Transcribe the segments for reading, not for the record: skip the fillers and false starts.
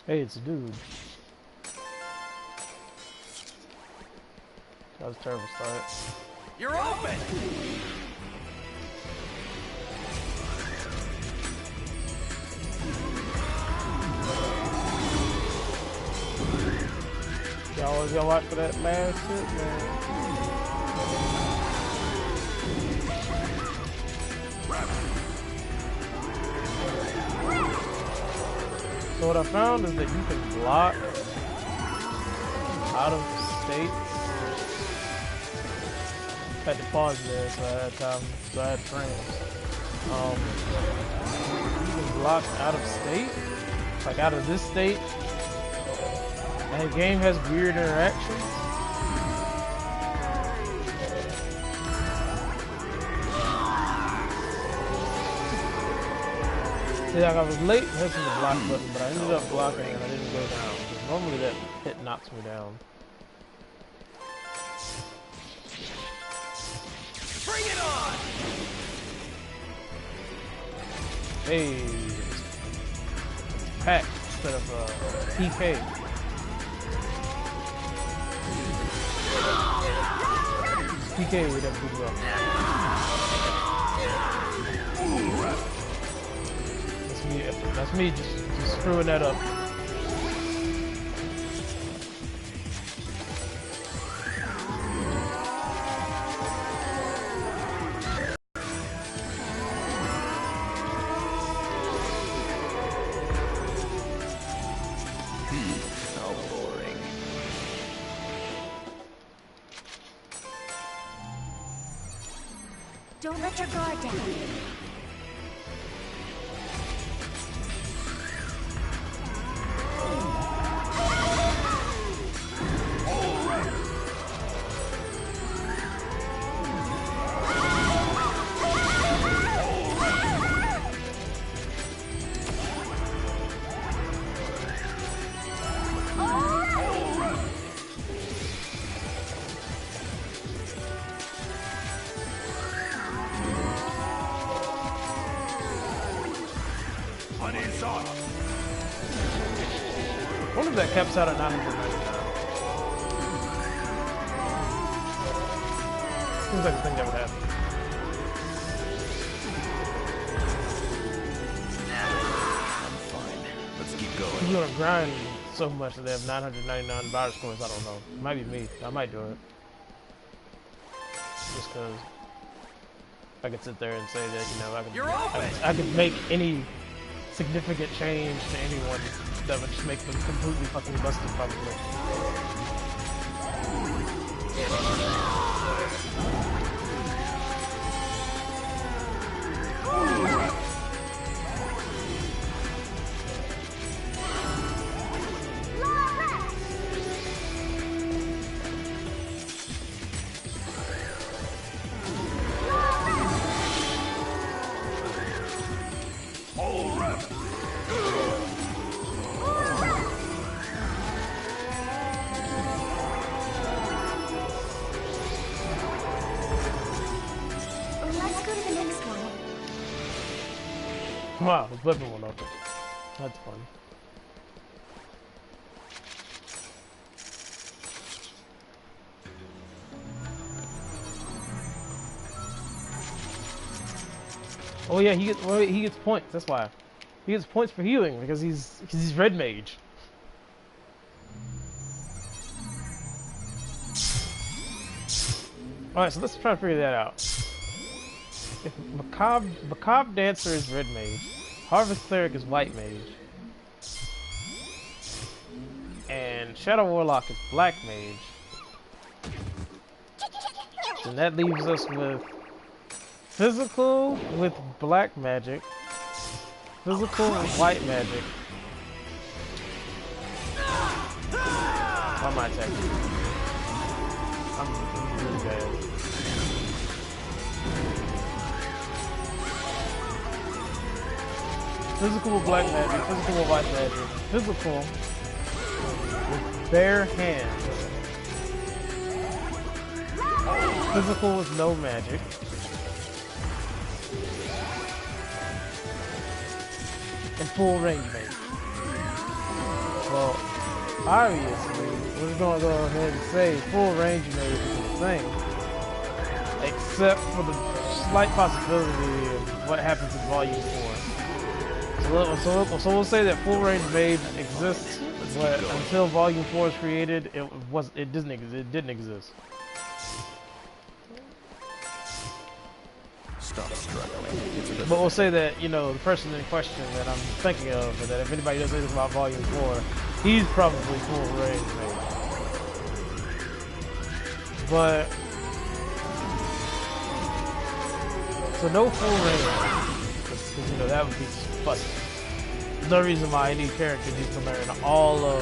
Hey, it's a dude. That was a terrible start. You're open! Y'all always gotta watch for that last shit, man. So what I found is that you can block out of state. Had to pause there, so I had time, so I had frames. You can block out of state, like out of this state, and the game has weird interactions. See, like I was late pressing the block button, but I ended up blocking and I didn't go down. Because normally that hit knocks me down. Bring it on! Hey, Hack instead of PK. PK would have good luck. That's me just screwing that up. How boring. Don't let your guard down. I wonder if that caps out at 999. Seems like a thing that would happen. I'm fine. Let's keep going. People are grind so much that they have 999 virus coins. I don't know. It might be me. I might do it. Just because I could sit there and say that, you know, I could make any significant change to anyone that would just make them completely fucking busted, probably. Wow, the weapon went open. That's fun. Oh yeah, he gets points. That's why he gets points for healing because he's red mage. All right, so let's try to figure that out. If Macabre Dancer is red mage, Harvest Cleric is white mage, and Shadow Warlock is black mage, then that leaves us with Physical with black magic, Physical with white magic. Why am I attacking? I'm really bad. Physical with black magic, physical with white magic, physical with bare hands, physical with no magic, and full range mage. Well, obviously, we're going to go ahead and say full range mode is a thing. Except for the slight possibility of what happens in Volume 4. So we'll say that full range mode exists, but until Volume 4 is created, it didn't exist. Stop struggling. But we'll say that, you know, the person in question that I'm thinking of, or that if anybody knows anything about Volume 4, he's probably full range mode. But so no full range, because you know that would be busted. There's no reason why any character needs to learn all of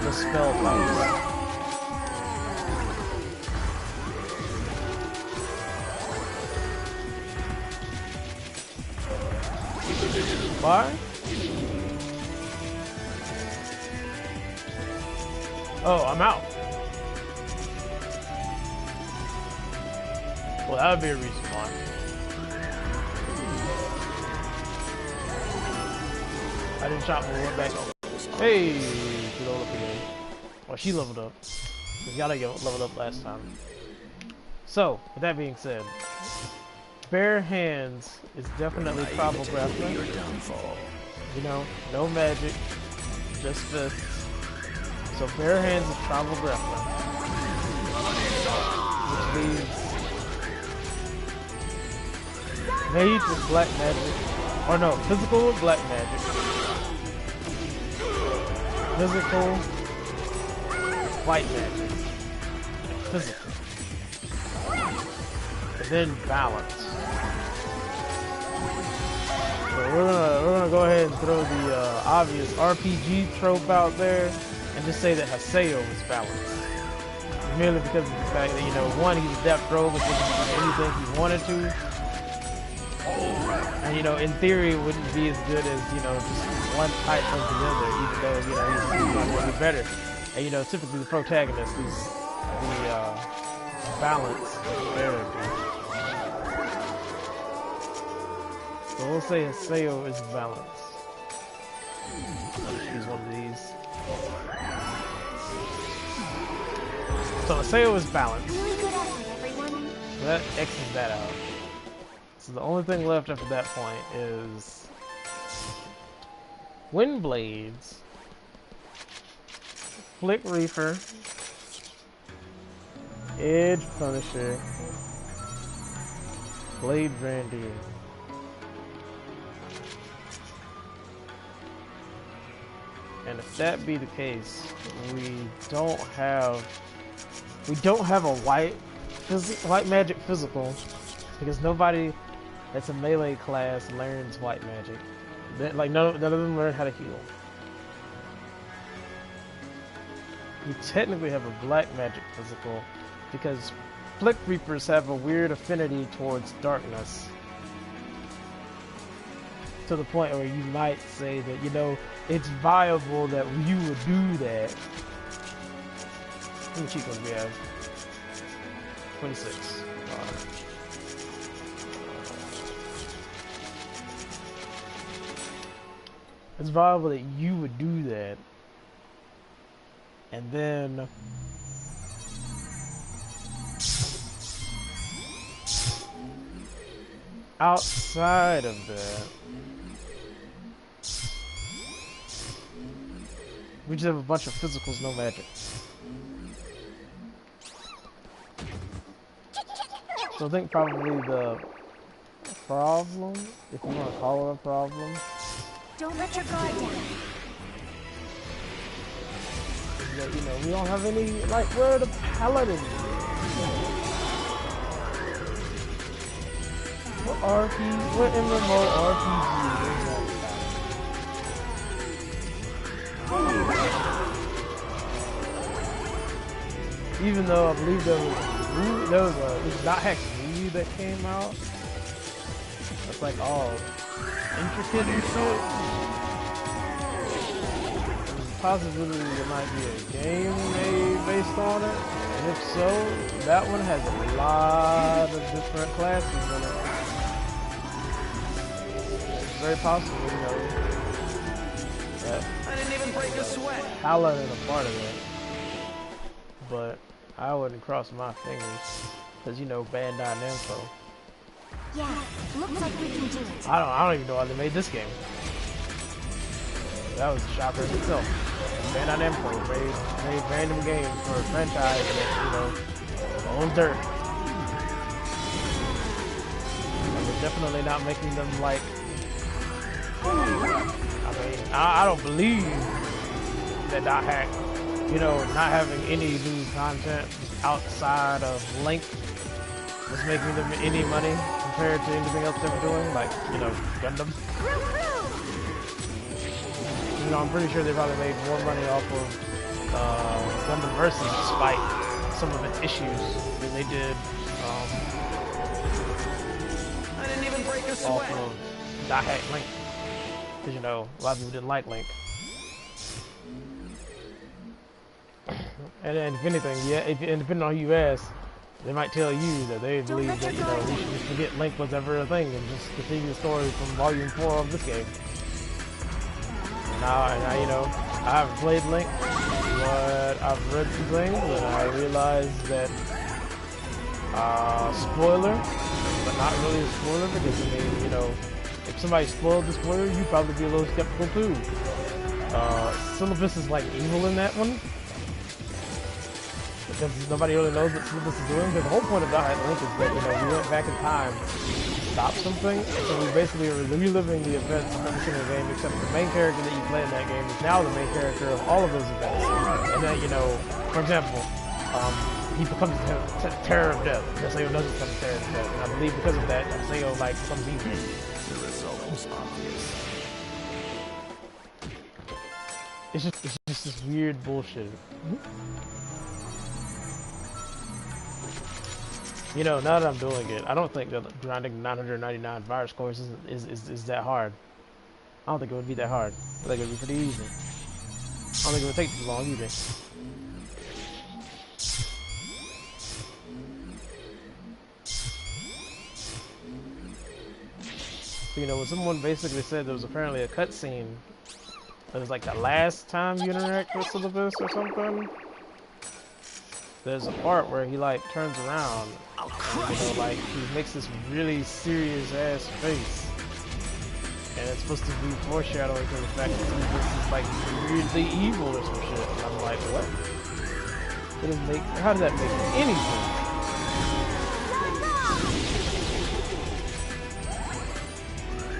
the spell types. Why? Oh, I'm out. Well, that would be a reason why. I didn't chop her, went back. Hey, she leveled up again. Well, she leveled up. Cause y'all leveled up last time. So, with that being said, bare hands is definitely tribal grappling. You know, no magic, just fists. So bare hands is tribal grappling, which leaves mage with black magic, or no, physical with black magic, physical, white magic, physical, and then balance. So we're gonna go ahead and throw the obvious RPG trope out there and just say that Haseo is balanced. Merely because of the fact that, you know, one, he's a depth rogue, but he can do anything he wanted to. And, you know, in theory, it wouldn't be as good as, you know, just one type of the other, even though, you know, he's going to be better. And, you know, typically the protagonist is the balanced character. So we'll say Haseo is balanced. I'll just use one of these. So Haseo is balanced. So that X's that out. So the only thing left after that point is Wind Blades, Flick Reefer, Edge Punisher, Blade Brandy. And if that be the case, we don't have a white magic physical, because nobody that's a melee class learns white magic. Like none of them learn how to heal. We technically have a black magic physical, because Flick Reapers have a weird affinity towards darkness. To the point where you might say that, you know, it's viable that you would do that. How many cheat codes we have? 26. It's viable that you would do that. And then outside of that, we just have a bunch of physicals, no magic. So I think probably the problem, if you want to call it a problem, don't let your guard down. is that, you know, we don't have any, like, we're the paladin. We're MMO RPG. Even though I believe there was a not Hack G.U that came out. That's like all intricate and shit. There's a possibility there might be a game made based on it. And if so, that one has a lot of different classes in it. It's very possible, you know. I didn't even break Paladin a part of it, but I wouldn't cross my fingers, cause you know Bandai Namco. Yeah, looks like we can do it. I don't even know how they made this game. That was a shocker in itself. Bandai Namco made random games for a franchise that, you know, owns dirt. And they're definitely not making them like. I mean, I don't believe that Hack, you know, not having any new content outside of Link was making them any money compared to anything else they were doing, like, you know, Gundam. You know, I'm pretty sure they probably made more money off of Gundam Versus, despite some of its issues, than they did I didn't even break a sweat. off of Hack Link. Because, you know, a lot of people didn't like Link. And then, if anything, yeah, and depending on who you ask, they might tell you that they believe that, you know, we should just forget Link was ever a thing and just continue the story from Volume 4 of this game. And now, you know, I haven't played Link, but I've read some things and I realized that, spoiler, but not really a spoiler because, I mean, you know, if somebody spoiled the spoiler, you'd probably be a little skeptical too. Syllabus is like evil in that one. Because nobody really knows what Syllabus is doing. Because the whole point of Hack Link is that, you know, we went back in time to stop something. And so we basically are reliving the events of every single game except the main character that you play in that game is now the main character of all of those events. And then, you know, for example, he becomes the terror of death. Naseo doesn't become the terror of death. And I believe because of that, Naseo, like, becomes evil. The result was obvious. It's just this weird bullshit. You know, now that I'm doing it, I don't think that grinding 999 virus cores is that hard. I don't think it would be that hard. I think it would be pretty easy. I don't think it would take too long either. So, you know, when someone basically said there was apparently a cutscene that was like the last time you interact with Syllabus or something, there's a part where he like turns around and, you know, like he makes this really serious ass face, and it's supposed to be foreshadowing to the fact that this is like weirdly evil or some shit. And I'm like, what? It doesn't make. How does that make any sense?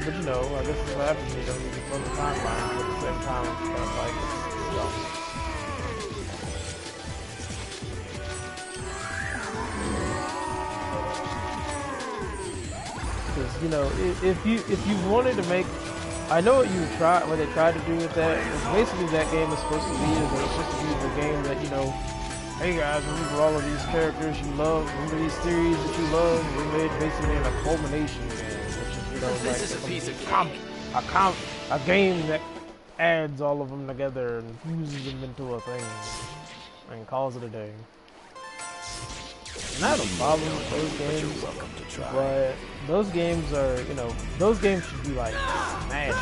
But you know, I guess that's what happens when you don't even run the timeline, but at the same time, it's kind of like, stuff. Because, you know, if you wanted to make, I know what they tried to do with that. Is basically that game is supposed to be, is it's supposed to be the game that, you know, hey guys, remember all of these characters you love, remember these series that you love, we made basically a culmination game, which is, you know, like This is a piece of a game that adds all of them together and fuses them into a thing and calls it a day. And I have a problem with those games, but those games are, you know, those games should be like Smash,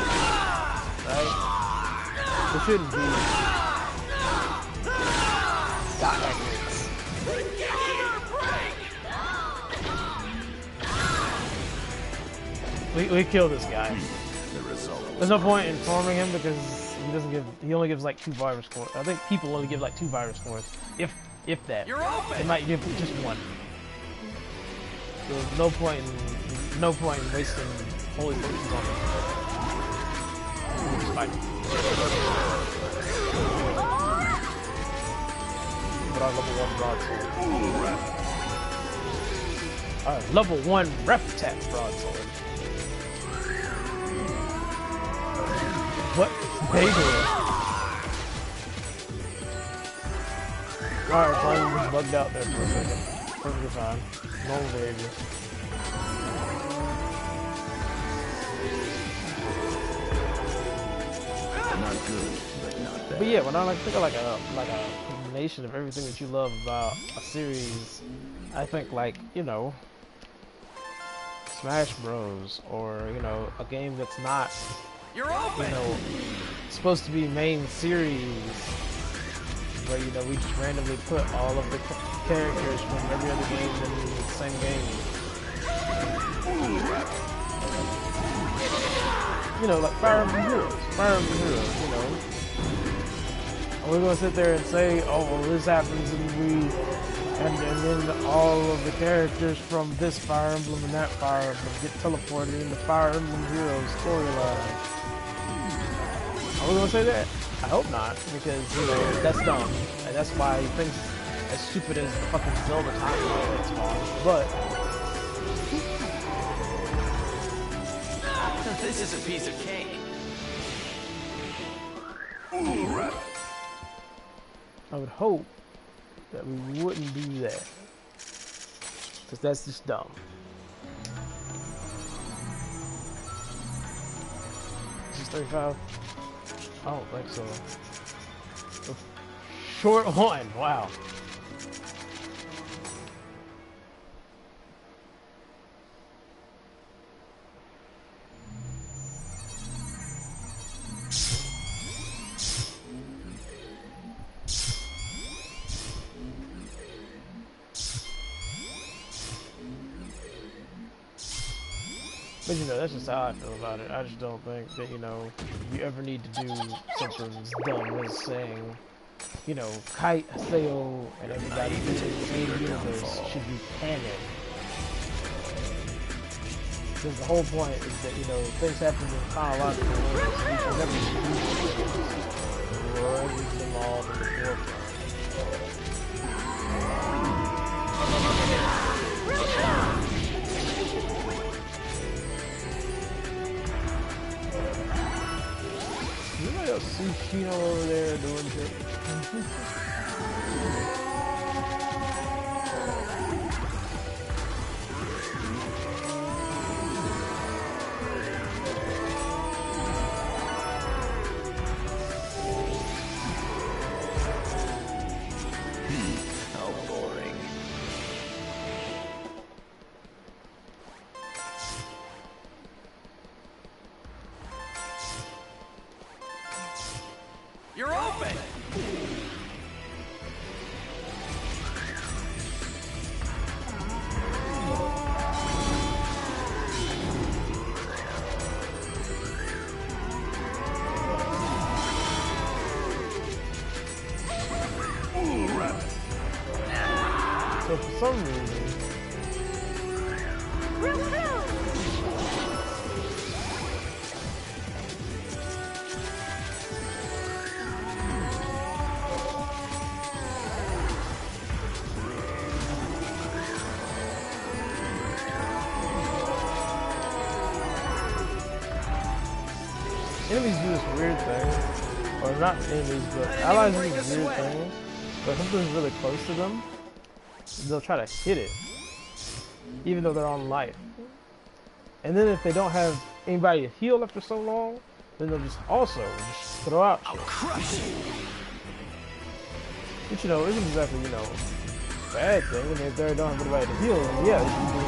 right? They shouldn't be We kill this guy. There's no point in farming him because he only gives like 2 virus cores. I think people only give like 2 virus cores, if that. It might give just 1. So there's no point in wasting holy potions on him. Just fight. But our level 1 broadsword. Our level 1 rep attack broadsword. What? Baby. Alright, fine, we just bugged out there for a second. Perfectly fine. Normal behavior. Not good, but not bad. But yeah, when I like think of like a combination of everything that you love about a series, I think like, you know, Smash Bros, or, you know, a game that's not You're you open. know, supposed to be main series, where you know we just randomly put all of the characters from every other game in the same game. You know, like Fire Emblem Heroes, you know. And we're gonna sit there and say, oh, well, this happens and then all of the characters from this Fire Emblem and that Fire Emblem get teleported into Fire Emblem Heroes storyline. Are we gonna say that? I hope not, because, you know, that's dumb. And that's why things as stupid as the fucking Zelda timeline is fun. But This is a piece of cake. I would hope that we wouldn't do that. Because that's just dumb. Is this 35? I don't think so. A short one, wow. But you know, that's just how I feel about it. I just don't think that, you know, you ever need to do something as dumb as saying, you know, Kite, Haseo, and everybody in the same universe should be canon. Because the whole point is that, you know, things happen in chronological order, so you should never bring them all to the forefront. Anybody else see Shino over there doing shit? How boring. You're open. So for some reason, enemies do this weird thing, or not enemies, but allies do this weird thing, but something's really close to them, they'll try to hit it, even though they're on life. And then if they don't have anybody to heal after so long, then they'll just throw out shit. Which, you know, isn't exactly, you know, a bad thing. I mean, if they don't have anybody to heal, then yeah, they can do.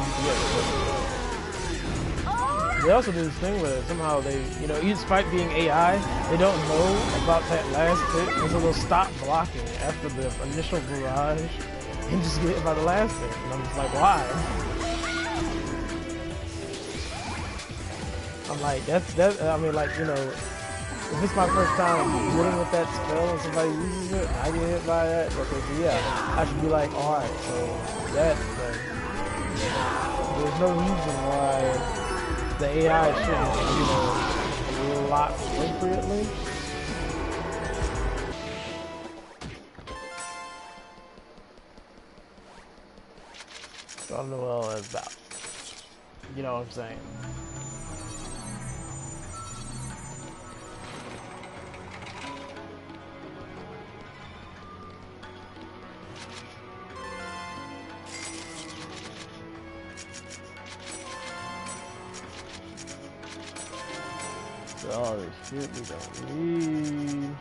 They also do this thing where somehow they, you know, despite being AI, they don't know about that last hit, and so they'll stop blocking after the initial barrage and just get hit by the last hit. And I'm just like, why? I'm like, I mean, like, you know, if it's my first time dealing with that spell and somebody uses it, and I get hit by that, okay, so yeah, I should be like, alright, so that thing. There's no reason why the AI shouldn't, you know, lock appropriately. So I don't know what all that's about. You know what I'm saying? All this shit we don't need.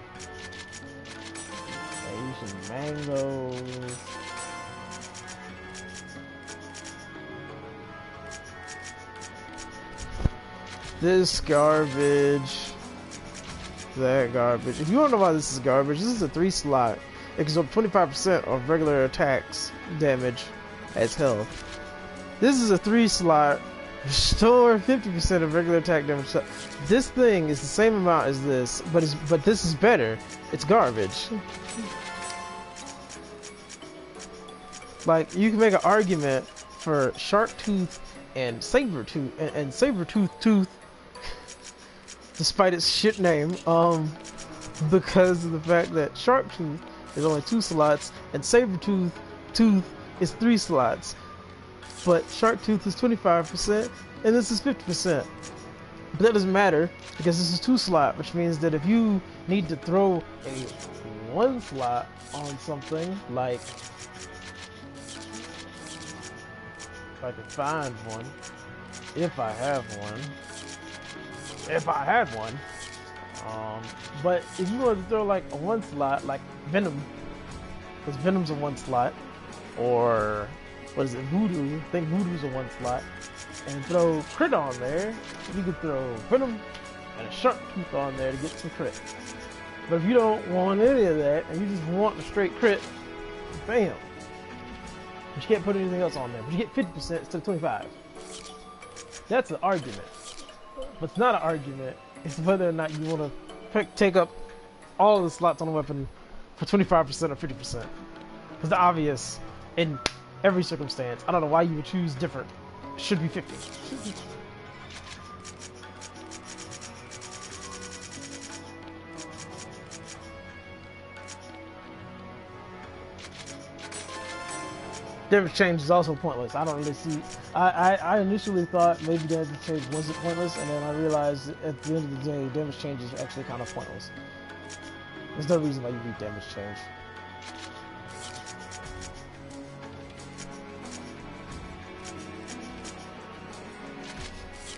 Maybe some mangoes. This garbage. That garbage. If you don't know why this is garbage, this is a 3-slot. It gives up 25% of regular attacks damage as health. This is a 3-slot. Restore 50% of regular attack damage. This thing is the same amount as this, but this is better. It's garbage. Like, you can make an argument for Shark Tooth and Saber Tooth and Saber Tooth, despite its shit name, because of the fact that Shark Tooth is only 2 slots and Saber Tooth is 3 slots. But Shark Tooth is 25% and this is 50%. But that doesn't matter because this is 2-slot, which means that if you need to throw a 1-slot on something, like if I could find one, if I have one, if I had one. But if you wanted to throw like a 1-slot, like Venom, because Venom's a 1-slot, or what is it, Voodoo? I think Voodoo's a 1-slot, and throw crit on there. You could throw Venom and a Shark Tooth on there to get some crit. But if you don't want any of that and you just want a straight crit, bam. But you can't put anything else on there. But you get 50% instead of 25. That's an argument. What's not an argument is whether or not you want to take up all the slots on a weapon for 25% or 50%. Because the obvious in every circumstance, I don't know why you would choose different. It should be 50. Damage change is also pointless. I don't really see. I initially thought maybe damage change wasn't pointless, and then I realized at the end of the day, damage change is actually kind of pointless. There's no reason why you need damage change.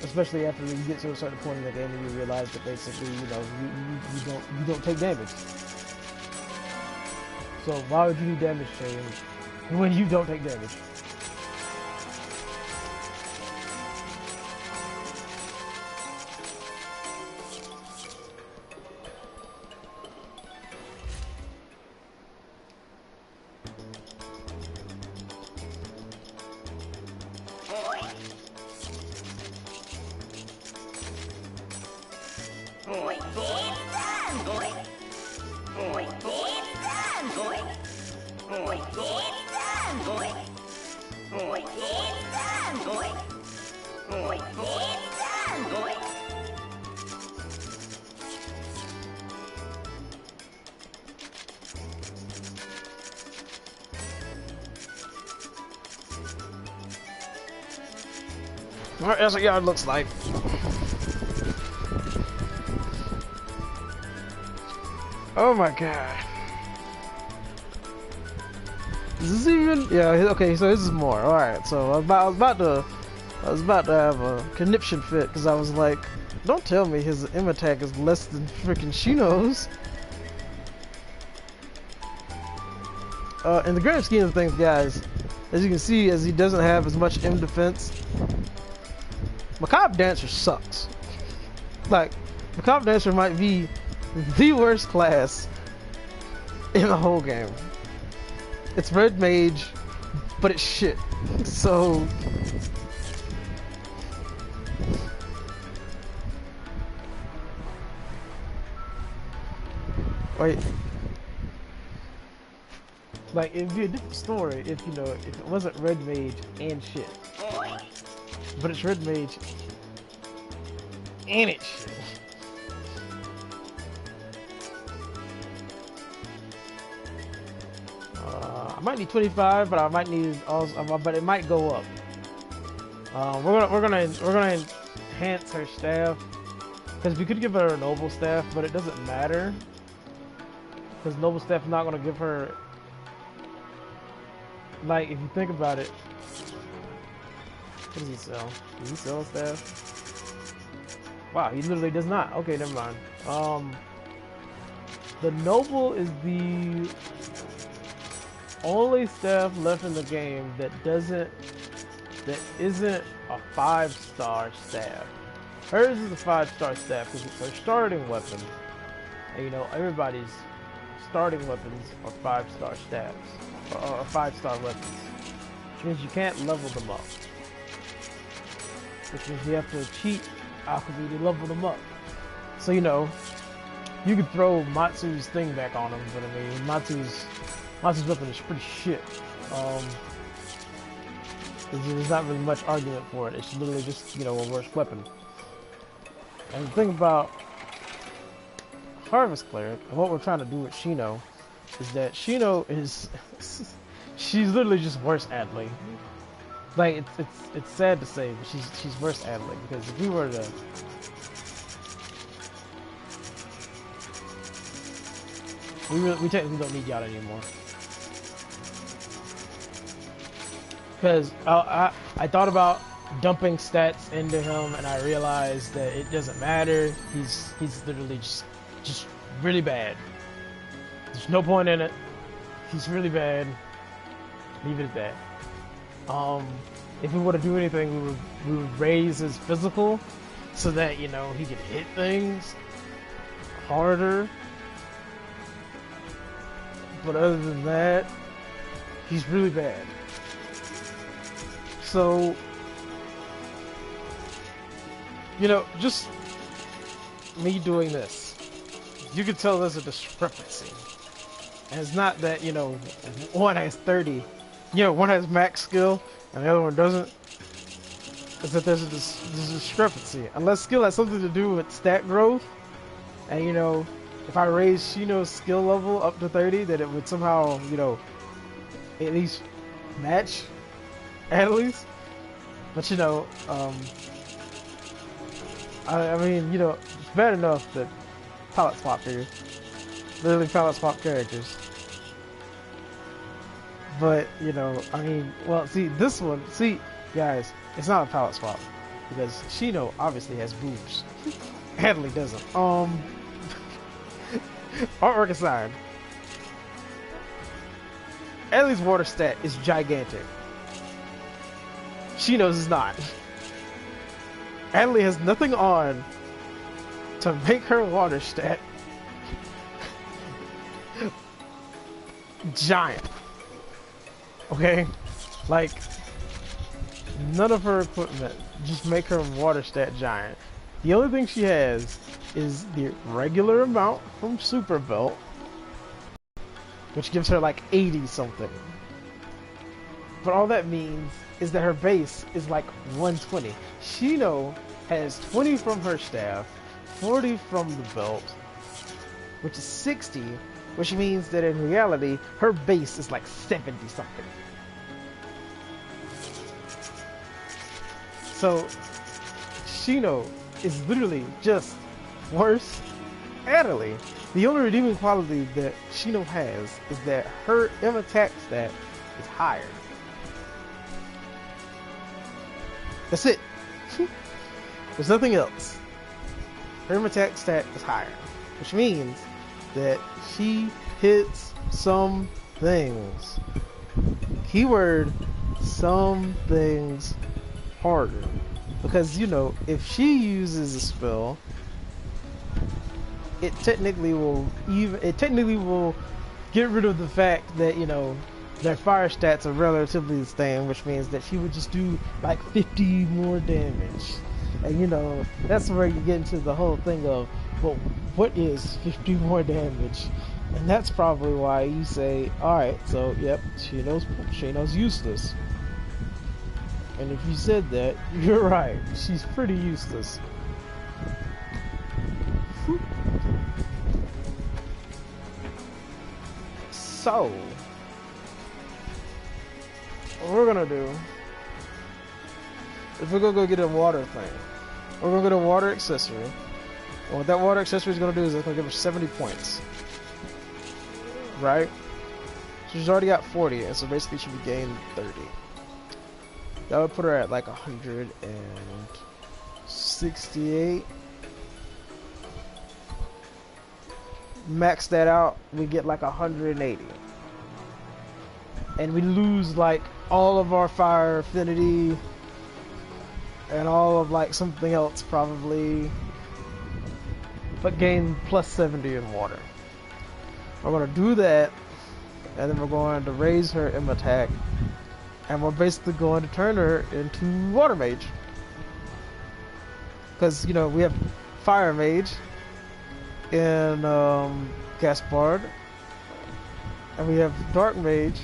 Especially after you get to a certain point in the game and you realize that basically, you know, you don't take damage. So why would you need damage change when you don't take damage? Alright, that's what yard looks like. Oh my god. Is this even? Yeah, okay, so this is more. Alright, so I was about to have a conniption fit because I was like, don't tell me his M attack is less than freaking Shino's. In the grand scheme of things, guys, as you can see, as he doesn't have as much M defense, Macabre Dancer sucks. Like, Macabre Dancer might be the worst class in the whole game. It's Red Mage, but it's shit. So wait. Like, it'd be a different story if, you know, if it wasn't Red Mage and shit. But it's Red Mage and it's shit. I might need 25, but I might need also, but it might go up. We're gonna enhance her staff because we could give her a noble staff, but it doesn't matter because noble staff is not gonna give her. Like, if you think about it, what does he sell? Does he sell a staff? Wow, he literally does not. Okay, never mind. The noble is the only staff left in the game that isn't a 5-star staff. Hers is a 5-star staff because it's her starting weapon, And you know, everybody's starting weapons are 5-star stats, or 5-star weapons. Which means you can't level them up. Which means you have to cheat alchemy to level them up. So, you know, you could throw Matsu's thing back on him, but I mean, Matsu's weapon is pretty shit. There's not really much argument for it. It's literally just, you know, a worse weapon. And the thing about Harvest Cleric, and what we're trying to do with Shino, is that Shino is... she's literally just worse Adley. Like, it's sad to say, but she's worse Adley, because if we were to... We technically don't need Yada anymore. Because I thought about dumping stats into him, and I realized that it doesn't matter. He's literally just really bad. There's no point in it. He's really bad. Leave it at that. If we were to do anything, we would raise his physical so that, you know, he could hit things harder. But other than that, he's really bad. So, you know, just me doing this, you can tell there's a discrepancy. And it's not that, you know, one has 30, you know, one has max skill and the other one doesn't. It's that there's a discrepancy. Unless skill has something to do with stat growth, and, you know, if I raise Shino's skill level up to 30, that it would somehow, you know, at least match, at least. But, you know, I mean, you know, it's bad enough that palette swap here. Literally palette swap characters. But, you know, I mean, well, see, this one, see, guys, it's not a palette swap. Because Shino obviously has boobs. Hadley doesn't. Artwork aside, Ellie's water stat is gigantic. Shino's is not. Adley has nothing on to make her water stat giant. Okay? Like, none of her equipment just make her water stat giant. The only thing she has is the regular amount from Super Belt, which gives her like 80 something. But all that means is that her base is like 120. Shino has 20 from her staff, 40 from the belt, which is 60, which means that in reality, her base is like 70 something. So, Shino is literally just worse Adley. The only redeeming quality that Shino has is that her M attack stat is higher. That's it. There's nothing else. Her M attack stat is higher, which means that she hits some things. Keyword, some things harder. Because, you know, if she uses a spell, it technically will get rid of the fact that, you know, their fire stats are relatively the same, which means that she would just do like 50 more damage. And, you know, that's where you get into the whole thing of, well, what is 50 more damage? And that's probably why you say, alright, so, yep, Shino's useless. And if you said that, you're right. She's pretty useless. So, what we're gonna do is we're gonna go get a water thing. We're gonna get a water accessory. And what that water accessory is gonna do is it's gonna give her 70 points. Right? She's already got 40, and so basically she would gain 30. That would put her at like 168. Max that out, we get like 180. And we lose like all of our fire affinity and all of like something else probably. but gain plus 70 in water. We're going to do that, and then we're going to raise her M attack, and we're basically going to turn her into Water Mage. Because, you know, we have Fire Mage in Gaspard, and we have Dark Mage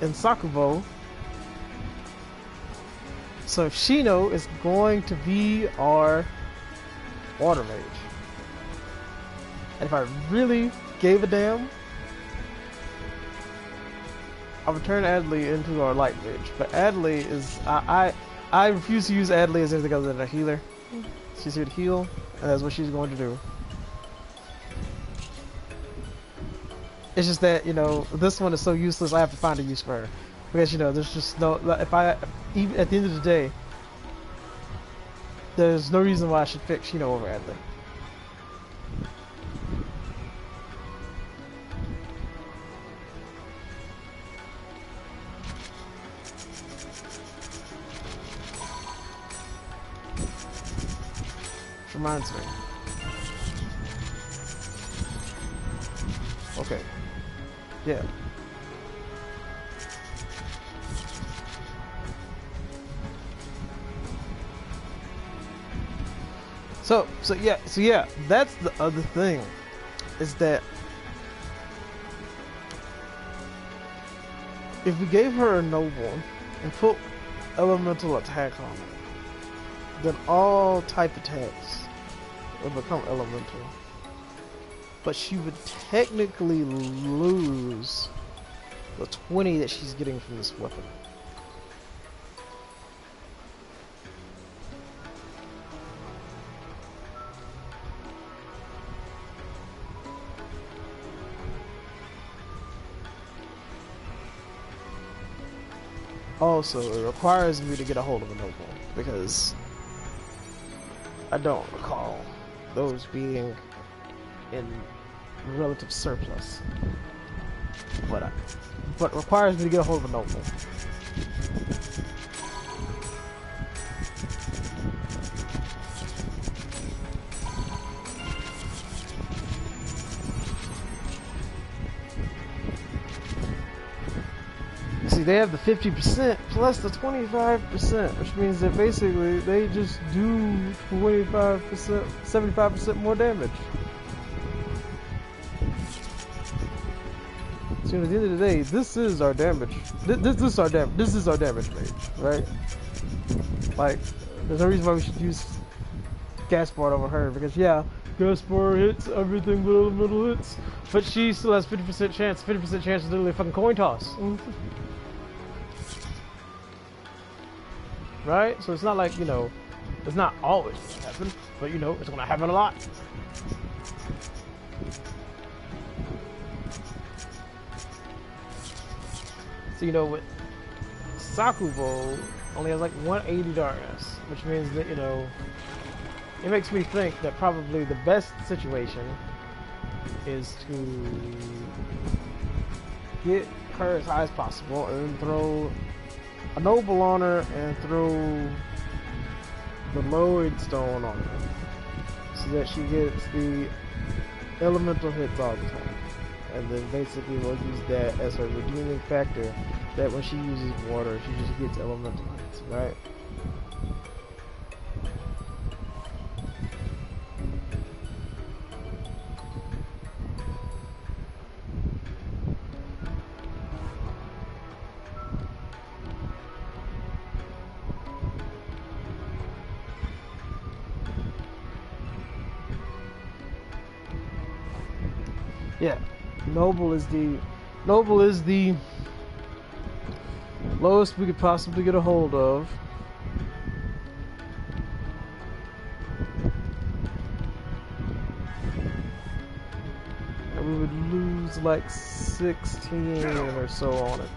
in Sakubo. So Shino is going to be our Water Mage. And if I really gave a damn, I would turn Adley into our Light Mage. But Adley is... I refuse to use Adley as anything other than a healer. She's here to heal, and that's what she's going to do. It's just that, you know, this one is so useless, I have to find a use for her. Because, you know, there's just no... even at the end of the day, there's no reason why I should pick Shino over Adley. Reminds me. Okay. Yeah. So yeah, that's the other thing, is that if we gave her a noble and put elemental attack on it, then all type attacks would become elemental. But she would technically lose the 20 that she's getting from this weapon. Also, it requires me to get a hold of a noble, because I don't recall those being in relative surplus. But it requires me to get a hold of a noble. See, they have the 50% plus the 25%, which means that basically they just do 25%, 75% more damage. So at the end of the day, this is our damage. This is our damage mage, right? Like, there's no reason why we should use Gaspard over her, because yeah, Gaspard hits everything but elemental hits, but she still has 50% chance. 50% chance is literally a fucking coin toss. Right? So it's not like, you know, it's not always gonna happen, but you know, it's gonna happen a lot. So, you know, with Sakubo only has like 180 darkness, which means that, you know, it makes me think that probably the best situation is to get her as high as possible and throw a noble on her and throw the lowered stone on her so that she gets the elemental hits all the time. And then basically we'll use that as her redeeming factor, that when she uses water, she just gets elemental hits, right? Yeah, noble is the lowest we could possibly get a hold of. And we would lose like 16 or so on it.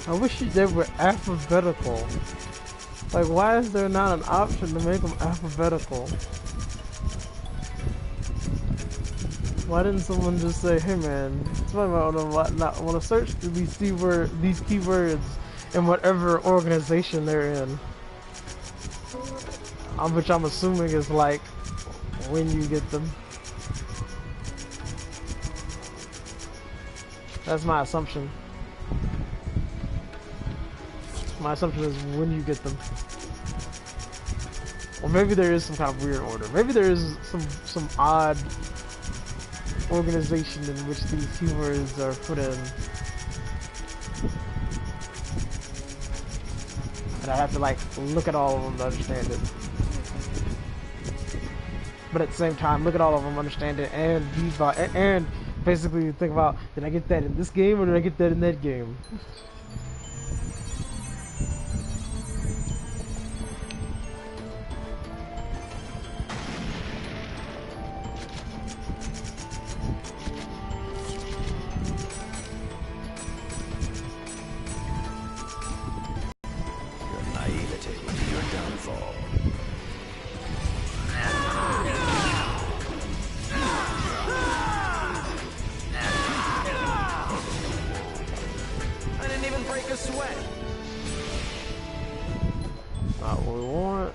I wish they were alphabetical. Like, why is there not an option to make them alphabetical? Why didn't someone just say, "Hey man, somebody might want to search these keywords in whatever organization they're in," which I'm assuming is like when you get them. That's my assumption. My assumption is when you get them. Or maybe there is some kind of weird order. Maybe there is some odd organization in which these keywords are put in. And I have to like look at all of them to understand it. But at the same time, look at all of them, understand it, and basically think about, did I get that in this game or did I get that in that game? Not what we want.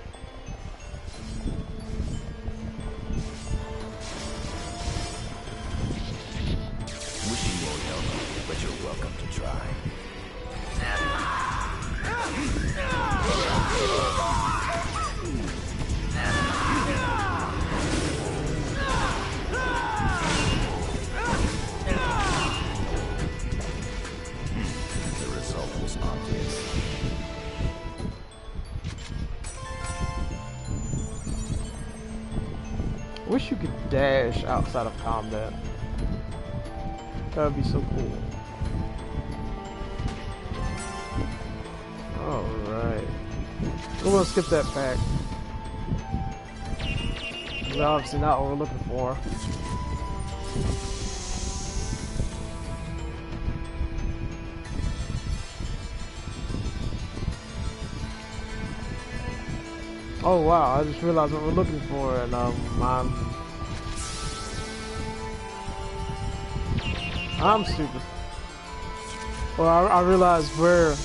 Wishing won't help, but you're welcome to try. The result was obvious. Wish you could dash outside of combat. That would be so cool. Alright. We're gonna skip that pack. It's obviously not what we're looking for. Oh wow, I just realized what we're looking for, and I'm stupid. Well, I realized what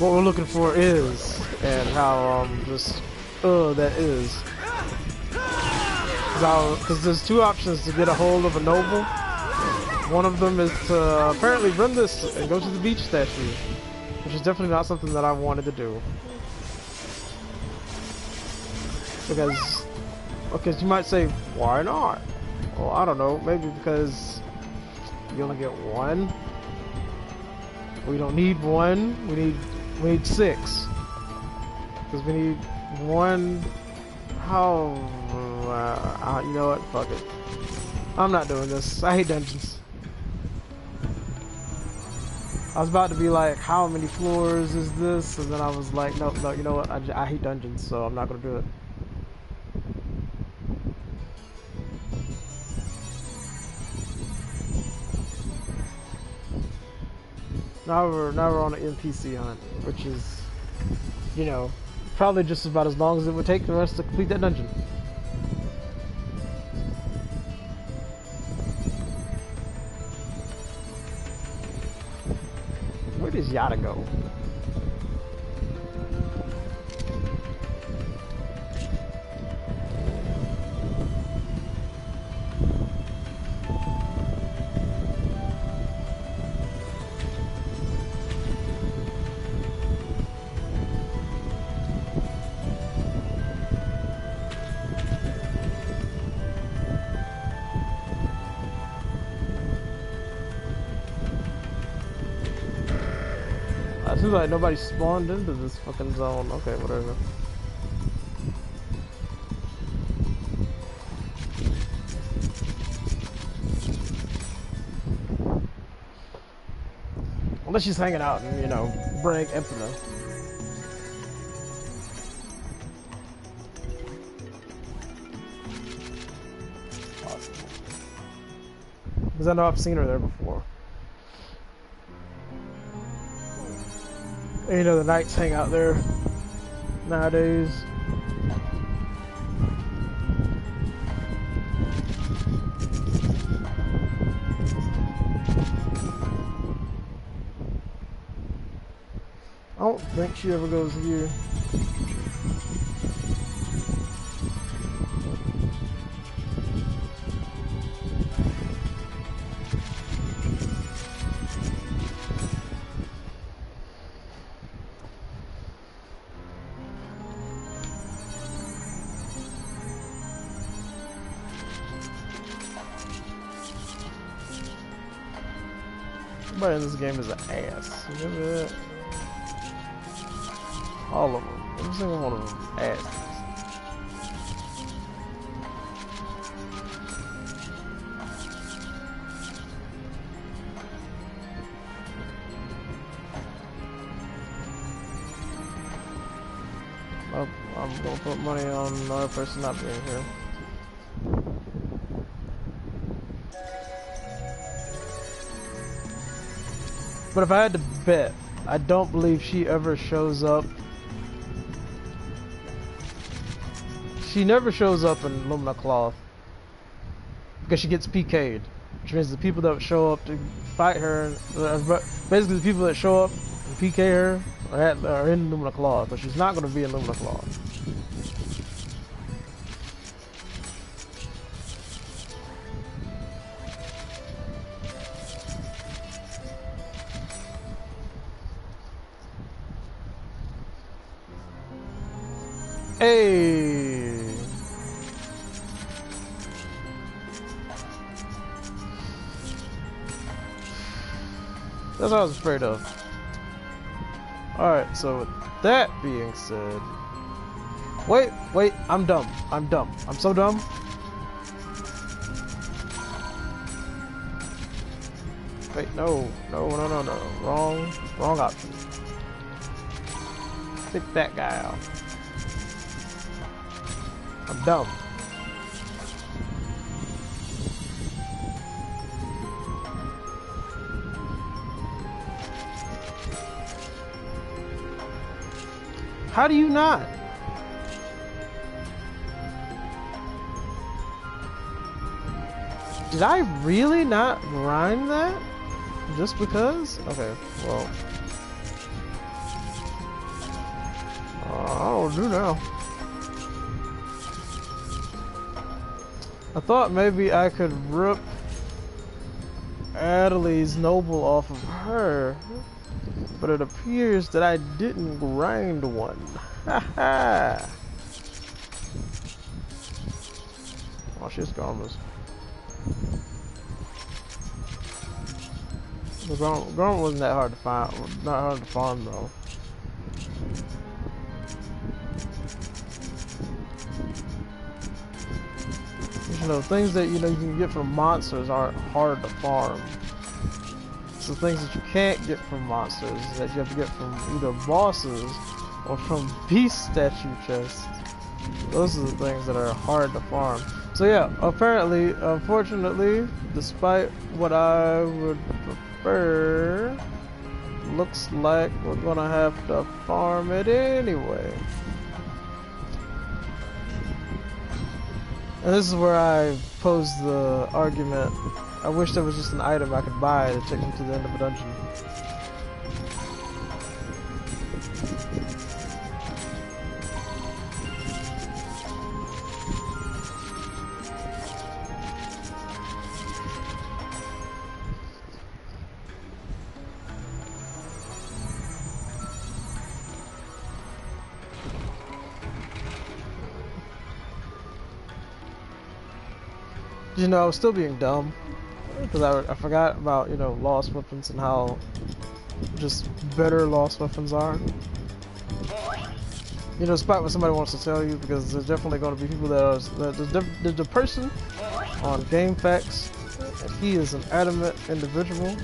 we're looking for is, and how that is. Because there's two options to get a hold of a noble. One of them is to apparently run this and go to the beach statue, which is definitely not something that I wanted to do. Because you might say, why not? Well, I don't know, maybe because you only get one. We don't need one. We need 6. Because we need one. How? You know what? Fuck it. I'm not doing this. I hate dungeons. I was about to be like, how many floors is this? And then I was like, no, you know what? I hate dungeons, so I'm not gonna do it. Now we're on an NPC hunt, which is, you know, probably just about as long as it would take for us to complete that dungeon. Where does Yada go? Seems like nobody spawned into this fucking zone. Okay, whatever. Unless she's hanging out and, you know, brag Emperor. Because I know I've seen her there before. And, you know, the knights hang out there nowadays. I don't think she ever goes here. Everybody in this game is an ass. You remember that? All of them. Every single one of them asses. Oh, I'm gonna put money on another person not being here. But if I had to bet, I don't believe she ever shows up. She never shows up in Lumina Cloth because she gets PK'd, which means the people that show up to fight her, basically the people that show up and PK her are in Lumina Cloth, but she's not going to be in Lumina Cloth. Hey! That's what I was afraid of. Alright, so with that being said... Wait, I'm dumb. I'm so dumb. Wait, no. Wrong option. Pick that guy out. I'm dumb. How do you not? Did I really not grind that? Just because? Okay, well. I don't do now. I thought maybe I could rip Adelie's Noble off of her, but it appears that I didn't grind one. Haha! Oh, she's garments. The garment wasn't that hard to find, not hard to farm though. You know, things that you can get from monsters aren't hard to farm. So things that you can't get from monsters that you have to get from either bosses or from beast statue chests. Those are the things that are hard to farm. So yeah, apparently, unfortunately, despite what I would prefer, looks like we're gonna have to farm it anyway. And this is where I pose the argument. I wish there was just an item I could buy to take me to the end of a dungeon. You know, I was still being dumb because I forgot about, you know, lost weapons and how just better lost weapons are. You know, despite what somebody wants to tell you, because there's definitely going to be people that are. There's the person on Game Facts, and he is an adamant individual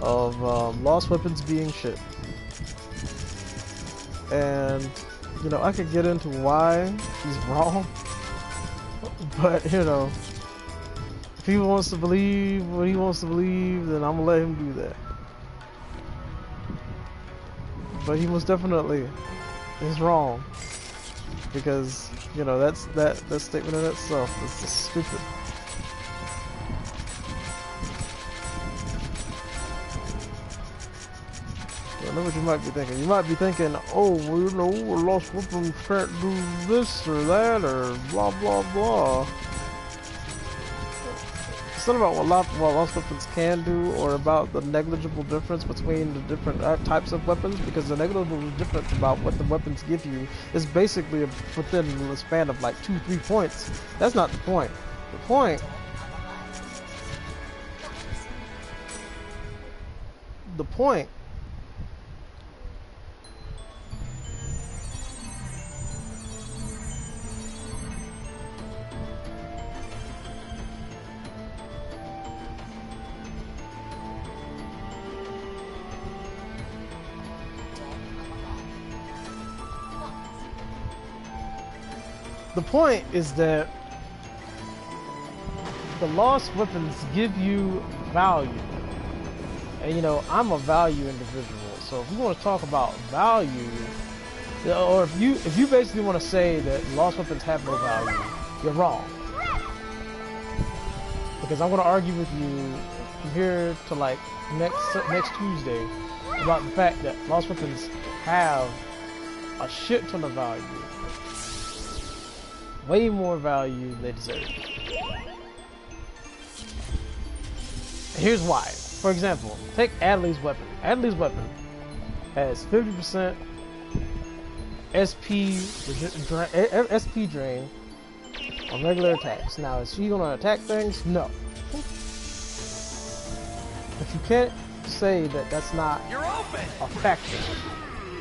of lost weapons being shit. And, you know, I could get into why he's wrong, but, you know, if he wants to believe what he wants to believe, then I'm gonna let him do that. But he most definitely is wrong, because, you know, that statement in itself is just stupid. I know what you might be thinking. You might be thinking, oh, well, you know, lost weapons can't do this or that or blah blah blah. It's not about what lost weapons can do or about the negligible difference between the different types of weapons, because the negligible difference about what the weapons give you is basically within the span of like 2-3 points. That's not the point. The point is that the lost weapons give you value. And you know, I'm a value individual. So if we want to talk about value, or if you basically want to say that lost weapons have no value, you're wrong. Because I'm going to argue with you from here to like next Tuesday about the fact that lost weapons have a shit ton of value. Way more value than they deserve. And here's why. For example, take Adley's weapon. Adley's weapon has 50% SP drain on regular attacks. Now, is she gonna attack things? No. But you can't say that that's not a factor.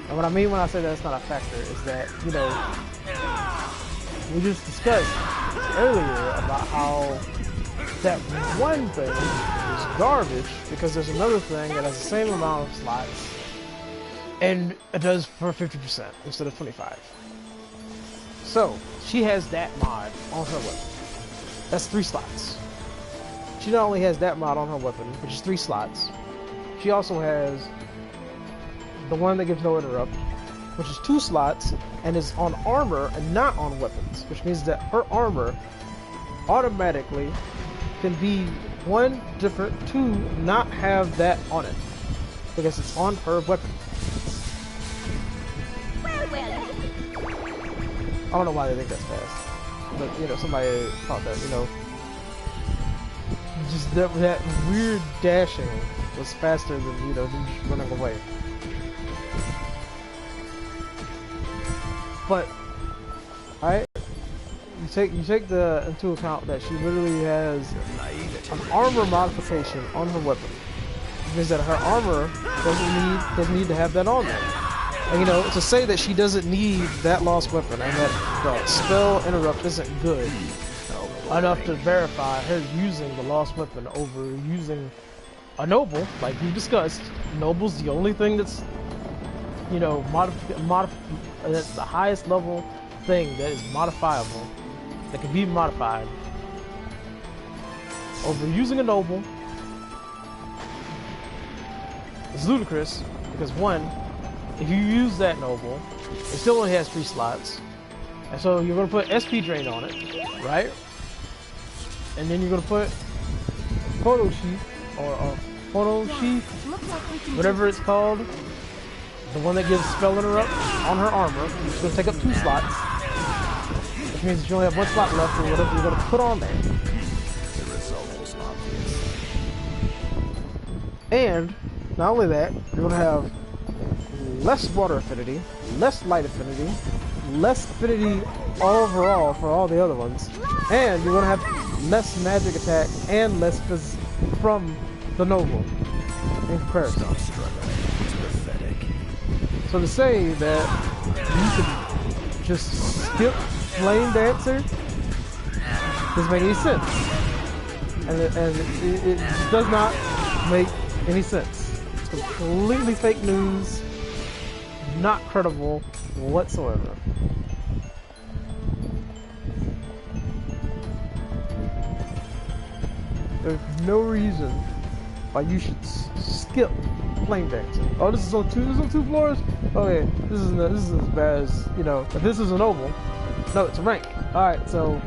And what I mean when I say that's not a factor is that, you know, we just discussed earlier about how that one thing is garbage because there's another thing that has the same amount of slots and it does for 50% instead of 25. So she has that mod on her weapon. That's 3 slots. She not only has that mod on her weapon, which is 3 slots, she also has the one that gives no interrupt, which is 2 slots and is on armor and not on weapons, which means that her armor automatically can be 1 different, 2 not have that on it because it's on her weapon. I don't know why they think that's fast, but you know, somebody thought that, you know, just that weird dashing was faster than, you know, than just running away. But alright, you take into account that she literally has an armor modification on her weapon. Which means that her armor doesn't need to have that on there. And you know, to say that she doesn't need that lost weapon and that the spell interrupt isn't good enough to verify her using the lost weapon over using a noble, like we discussed. Noble's the only thing that's, you know, that's the highest level thing that is modifiable, that can be modified. Over using a noble is ludicrous because 1, if you use that noble, it still only has 3 slots, and so you're gonna put SP drain on it, right? And then you're gonna put photo sheath or photo sheath, whatever it's called. The one that gives spell interrupt on her armor, it's going to take up 2 slots, which means that you only have 1 slot left for whatever you're going to put on there. The result was obvious. And not only that, you're going to have less water affinity, less light affinity, less affinity overall for all the other ones, and you're going to have less magic attack and less from the noble. in comparison. Stop struggling. It's pathetic. So to say that you could just skip Flame Dancer doesn't make any sense. And it just does not make any sense. It's completely fake news, not credible whatsoever. There's no reason why you should skip Flame Dancing. Oh, this is on two floors? Okay, this is as bad as, you know, if this is an oval. No, it's a rank. Alright, so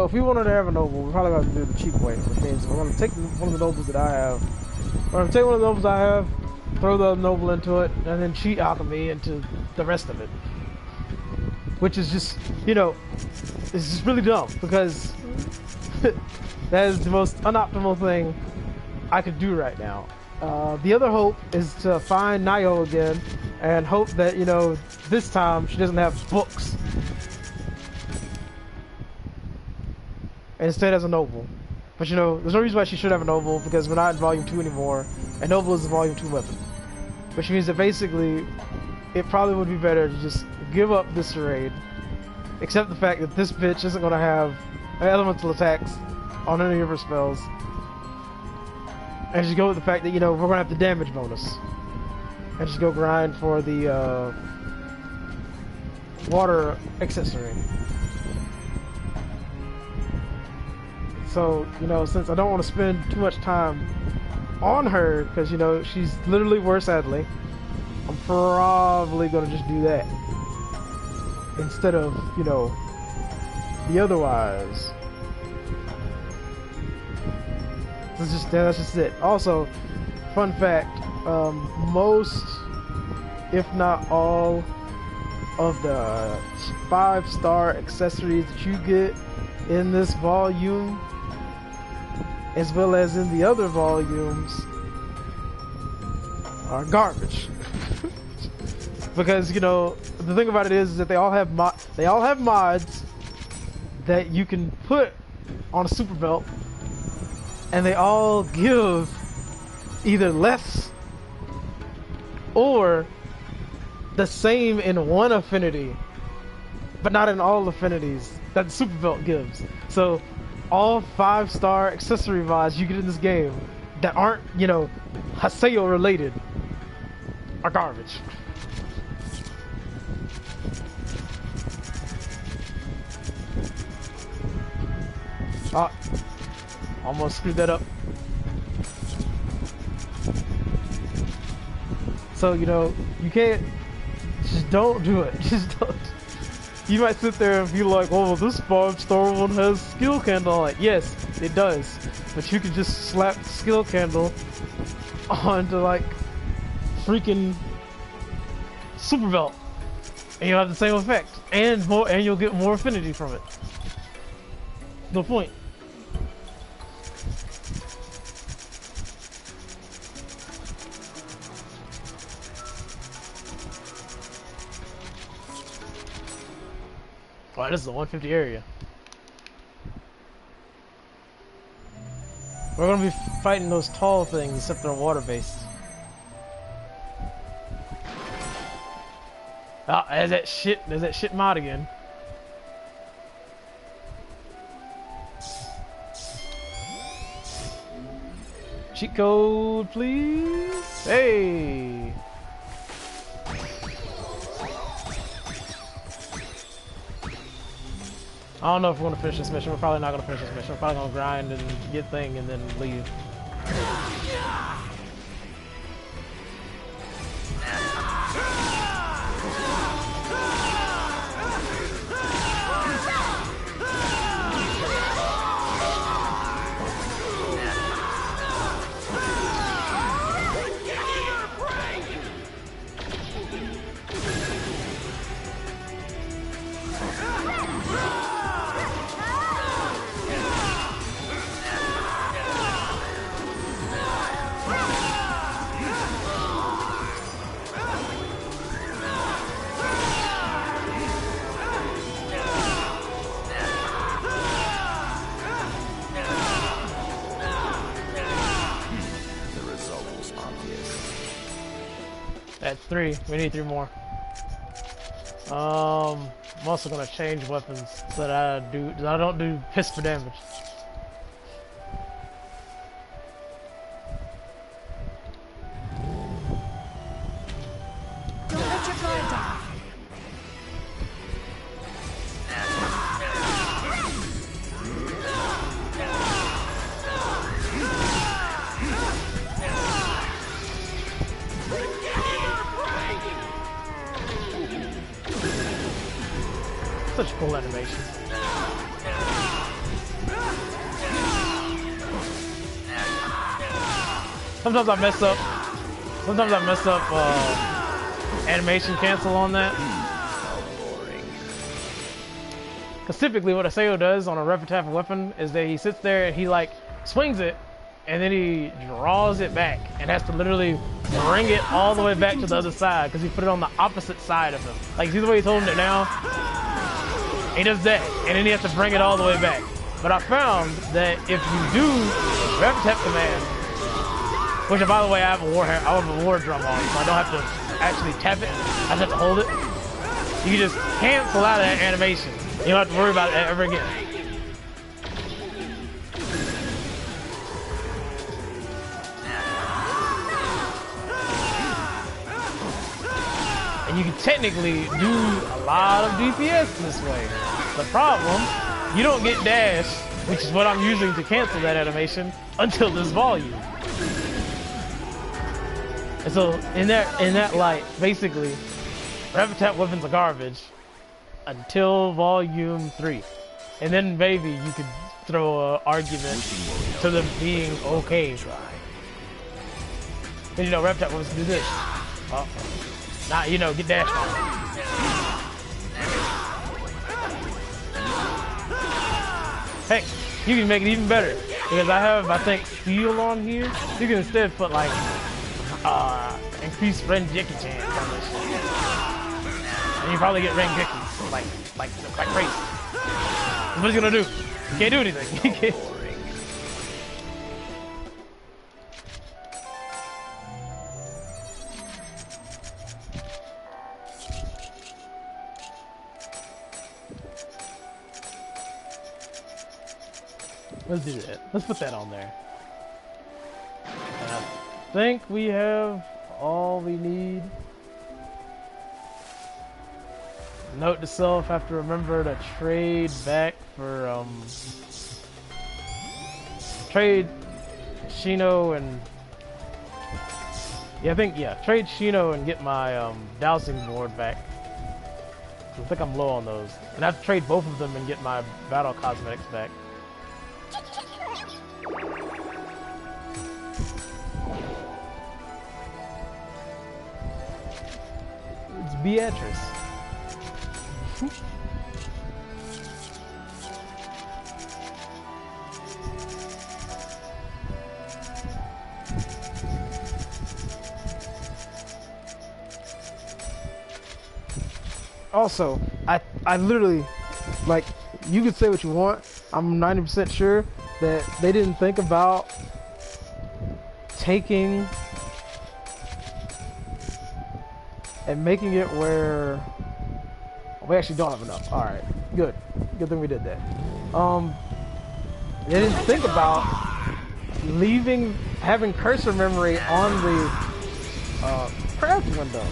if we wanted to have an oval, we probably have to do the cheap way, which means we're gonna take one of the nobles that I have. We're gonna take one of the nobles I have, throw the noble into it, and then cheat alchemy into the rest of it. Which is just, you know, it's just really dumb, because that is the most unoptimal thing I could do right now. The other hope is to find Nayo again, and hope that, you know, this time she doesn't have books. And instead has a noble. But you know, there's no reason why she should have a noble, because we're not in volume 2 anymore, and noble is a volume 2 weapon. Which means that basically, it probably would be better to just give up this raid, accept the fact that this bitch isn't going to have elemental attacks on any of her spells, and just go with the fact that, you know, we're going to have the damage bonus. And just go grind for the water accessory. So, you know, since I don't want to spend too much time on her, because, you know, she's literally worse, sadly, I'm probably going to just do that instead of, you know, the otherwise. That's just it. Also, fun fact, most, if not all, of the 5-star accessories that you get in this volume, as well as in the other volumes, are garbage. Because, you know, the thing about it is that they all have mods that you can put on a super belt, and they all give either less or the same in one affinity, but not in all affinities that the super belt gives. So all 5-star accessory mods you get in this game that aren't, you know, Haseo related are garbage. Ah, almost screwed that up. So, you know, you can't, just don't do it. Just don't. You might sit there and be like, oh, this 5-star one has skill candle on it. Yes, it does. But you can just slap skill candle onto, like, freaking super belt, and you'll have the same effect, and you'll get more affinity from it. No point. Alright, this is the 150 area. We're gonna be fighting those tall things, except they're water-based. Ah, there's that shit mod again. Cheat code, please. Hey. I don't know if we're gonna finish this mission. We're probably not gonna finish this mission. We're probably gonna grind and get thing and then leave. That's 3. We need 3 more. I'm also gonna change weapons so that I don't do piss for damage. Don't let your guard down. Such cool animation. Sometimes I mess up. Sometimes I mess up animation cancel on that. Because typically what Aseo does on a repetitive weapon is that he sits there and he like swings it and then he draws it back and has to literally bring it all the way back to the other side because he put it on the opposite side of him. Like, see the way he's holding it now? He does that, and then he has to bring it all the way back. But I found that if you do repetitive command, which by the way I have a war drum on, so I don't have to actually tap it, I just have to hold it. You can just cancel out of that animation. You don't have to worry about it ever again. And you can technically do a lot of DPS this way. The problem, you don't get dash, which is what I'm using to cancel that animation, until this volume. And so in that light, basically, repetitive weapons are garbage until volume 3. And then maybe you could throw an argument to them being okay. And you know, repetitive weapons do this. Oh. Nah, you know, get dashed on. Hey, you can make it even better. Because I have, I think, steel on here. You can instead put like, increased Rengeki chance on this shit. And you probably get Rengeki, like crazy. What's he gonna do? You can't do anything. You can't. Let's do that. Let's put that on there. And I think we have all we need. Note to self, have to remember to trade back for, trade Shino and... Yeah, trade Shino and get my, dowsing board back. I think I'm low on those. And I have to trade both of them and get my battle cosmetics back. It's Beatrice. Also, I literally, like, you could say what you want. I'm 90% sure that they didn't think about taking and making it where we actually don't have enough. All right, good thing we did that. They didn't think about having cursor memory on the craft window.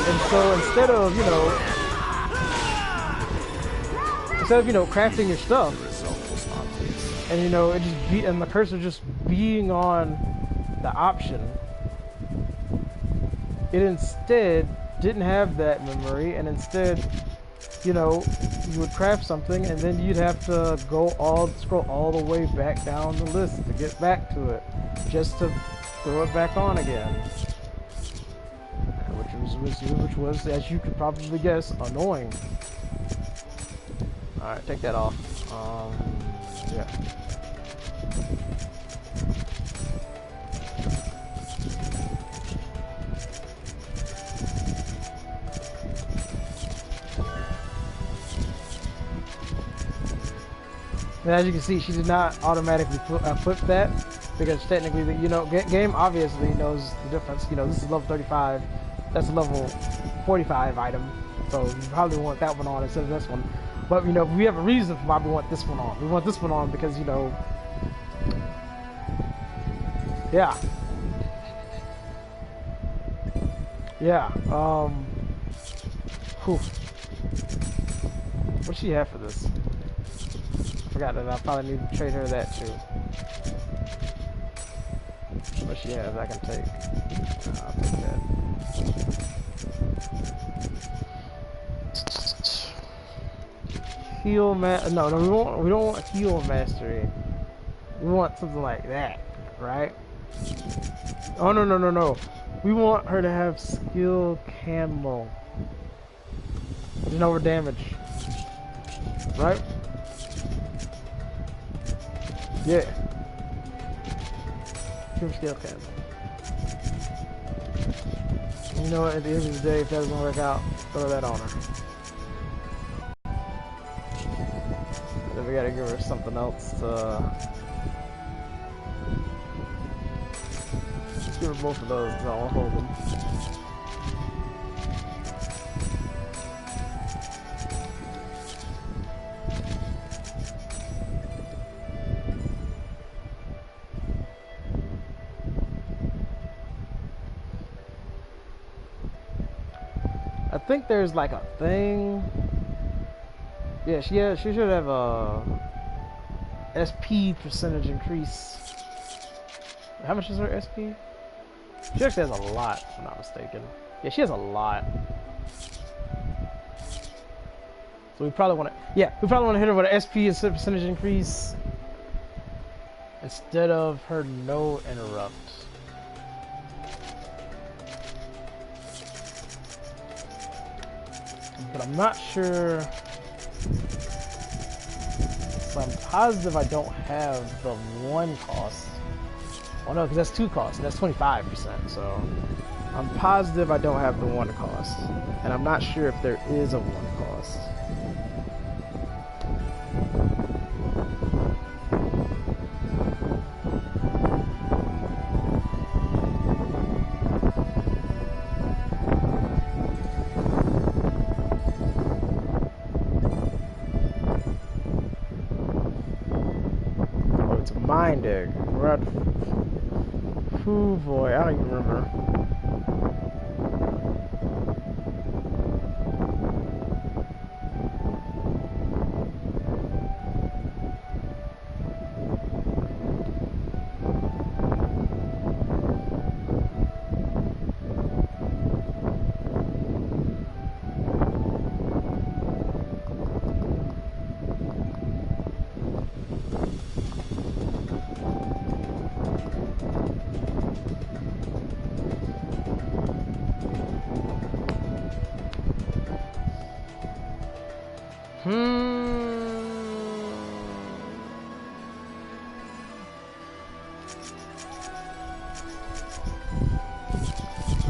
And so instead of, crafting your stuff, and it just and the cursor just being on the option, it instead didn't have that memory, and instead, you would craft something, and then you'd have to scroll all the way back down the list to get back to it, just to throw it back on again. Which was, as you could probably guess, annoying. Alright, take that off. Yeah. And as you can see, she did not automatically flip that. Because technically, you know, game obviously knows the difference. You know, this is level 35. That's a level 45 item. So you probably want that one on instead of this one. But, you know, we have a reason for why we want this one on. We want this one on because, you know... Yeah. Yeah, whew. What'd she have for this? Forgot that I probably need to trade her that too. What she has I can take. I'll take that. Heal no, we don't want heal mastery. We want something like that, right? Oh no. We want her to have skill camo. There's no damage. Right? Yeah. Give her skill camo. You know what, at the end of the day, if that doesn't work out, throw that on her. And then we gotta give her something else to... Let's give her both of those because I want to hold them. I think there's like a thing. Yeah, she should have a SP percentage increase. How much is her SP? She actually has a lot, if I'm not mistaken. Yeah, she has a lot. So we probably want to, we probably want to hit her with an SP percentage increase instead of her no interrupt. But I'm not sure. So I'm positive I don't have the one cost. Oh no, because that's 2 costs, and that's 25%, so I'm positive I don't have the 1 cost. And I'm not sure if there is a 1 cost. Oh, it's a mind egg. We're at... Oh boy, I don't even remember.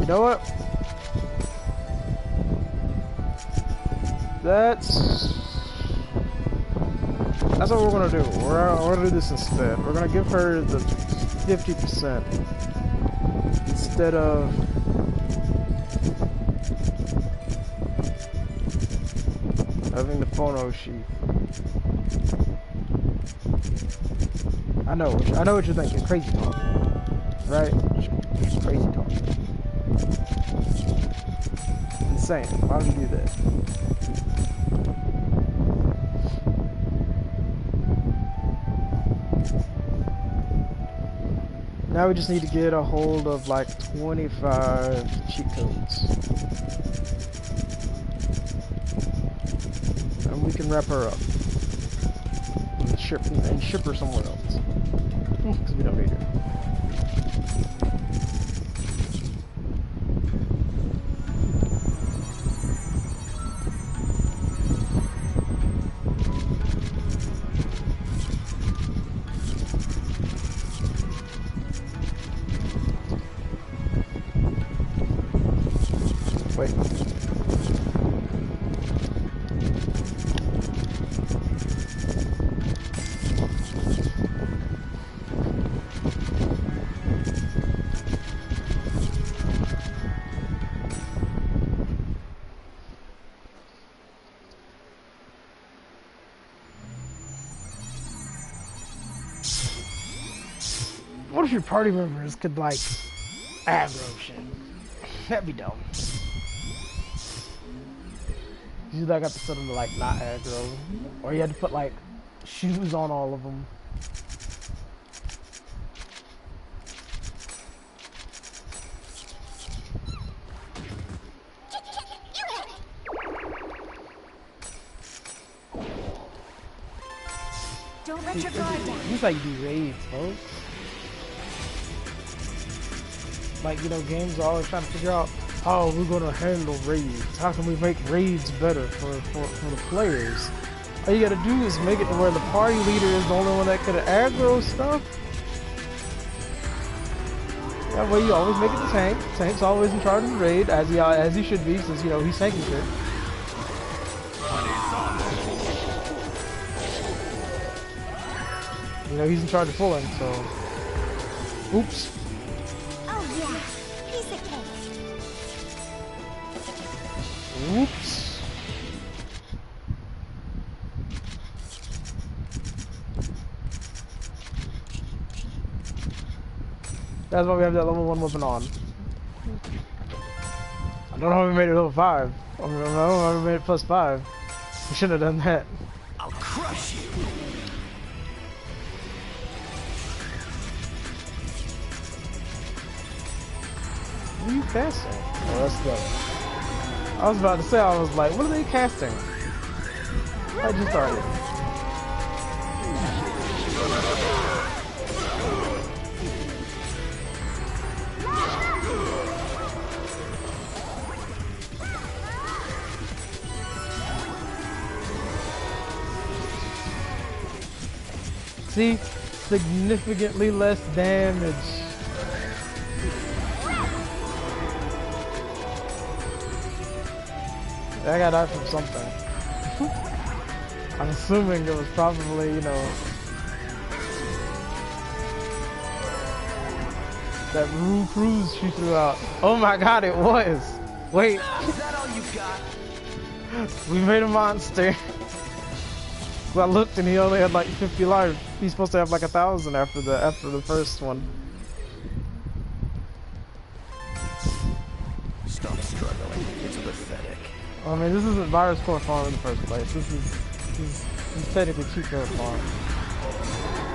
You know what? That's what we're gonna do. We're gonna do this instead. We're gonna give her the 50% instead of having the phono sheath. I know what you're thinking. Crazy talk, right? Crazy talk. Insane. Why would you do that? Now we just need to get a hold of like 25 cheat codes. And we can wrap her up. And ship her somewhere else. Because we don't need her. Wait. wish your party members could like aggro shit. That'd be dumb. Usually I got to set them to like not aggro, or you had to put like shoes on all of them. Don't let your guard down. These like do raids, folks. Like, you know, games are always trying to figure out how we're gonna handle raids. How can we make raids better for the players? All you gotta do is make it to where the party leader is the only one that could aggro stuff. That way you always make it the tank. Tank's always in charge of the raid, as he should be, since, you know, he's tanking shit. You know, he's in charge of pulling, so... Oops. Oh yeah, piece of cake. Oops. That's why we have that level 1 weapon on. I don't know how we made it level 5. I don't know how we made it plus 5. We shouldn't have done that. I'll crush you. What are you casting? Oh, that's good. I was about to say, I was like, what are they casting? I just started. See? Significantly less damage. I got that from something. I'm assuming it was probably, you know, that Rue Cruise she threw out. Oh my god, it was! Wait. Is that all you got? We made a monster. I looked and he only had like 50 life. He's supposed to have like 1,000 after the first one. Stop struggling. It's pathetic. I mean, this isn't Virus Core Farm in the first place. This is technically cheap for a farm.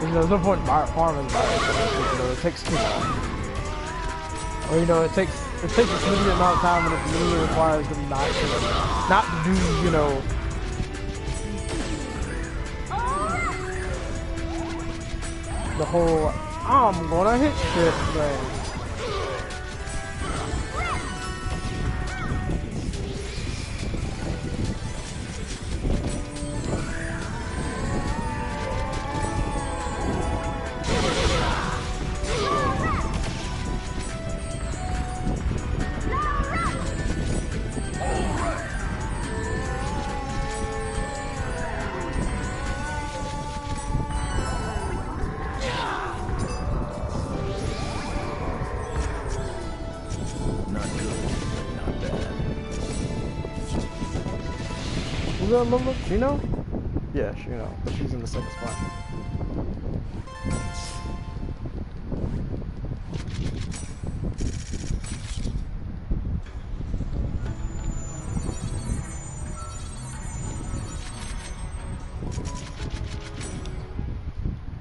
You know, there's no point in farming Virus Core. You know, it takes too long. Or, you know, it takes a significant amount of time and it really requires them not to do, you know, the whole I'm gonna hit shit thing. You know? Yeah, you know, but she's in the second spot.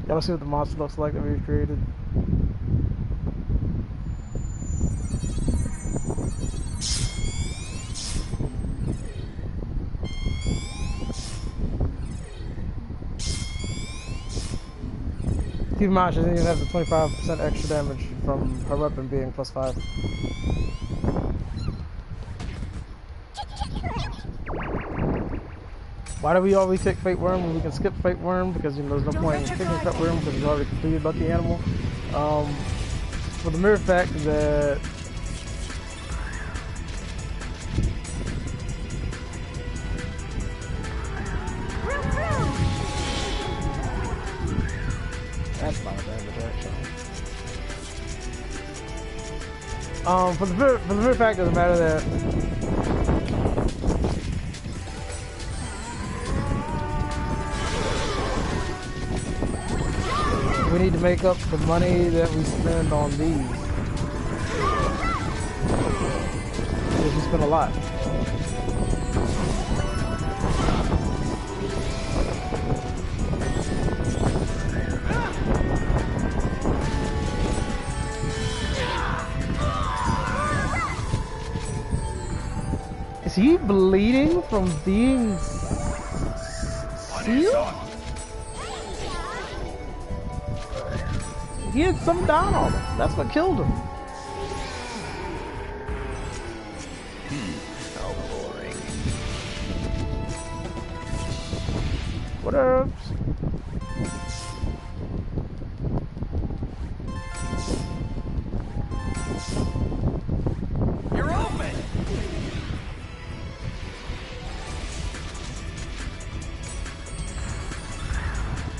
Y'all see what the monster looks like that we created? Keep in mind, she doesn't even have the 25% extra damage from her weapon being +5. Why do we always take Fate Worm when we can skip Fate Worm? Because, you know, there's no point in taking Fate Worm because we've already completed Lucky Animal. For the mere fact that that's not damage, actually. For the mere fact of the matter that we need to make up the money that we spend on these. Because we spend a lot. Is he bleeding from being sealed? He had some down on him. That's what killed him. How boring. What up? You're open.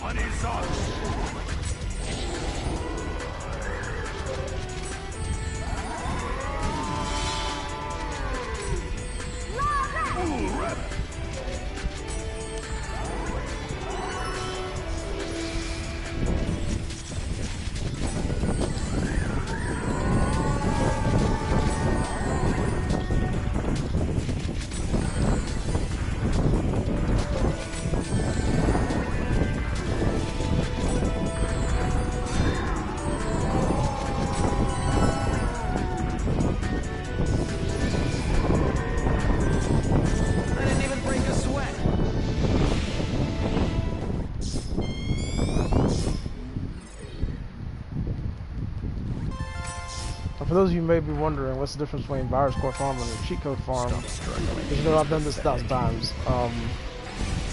Money's on. For those of you who may be wondering, what's the difference between virus core farm and a cheat code farm? Because you know I've done this 1,000 times.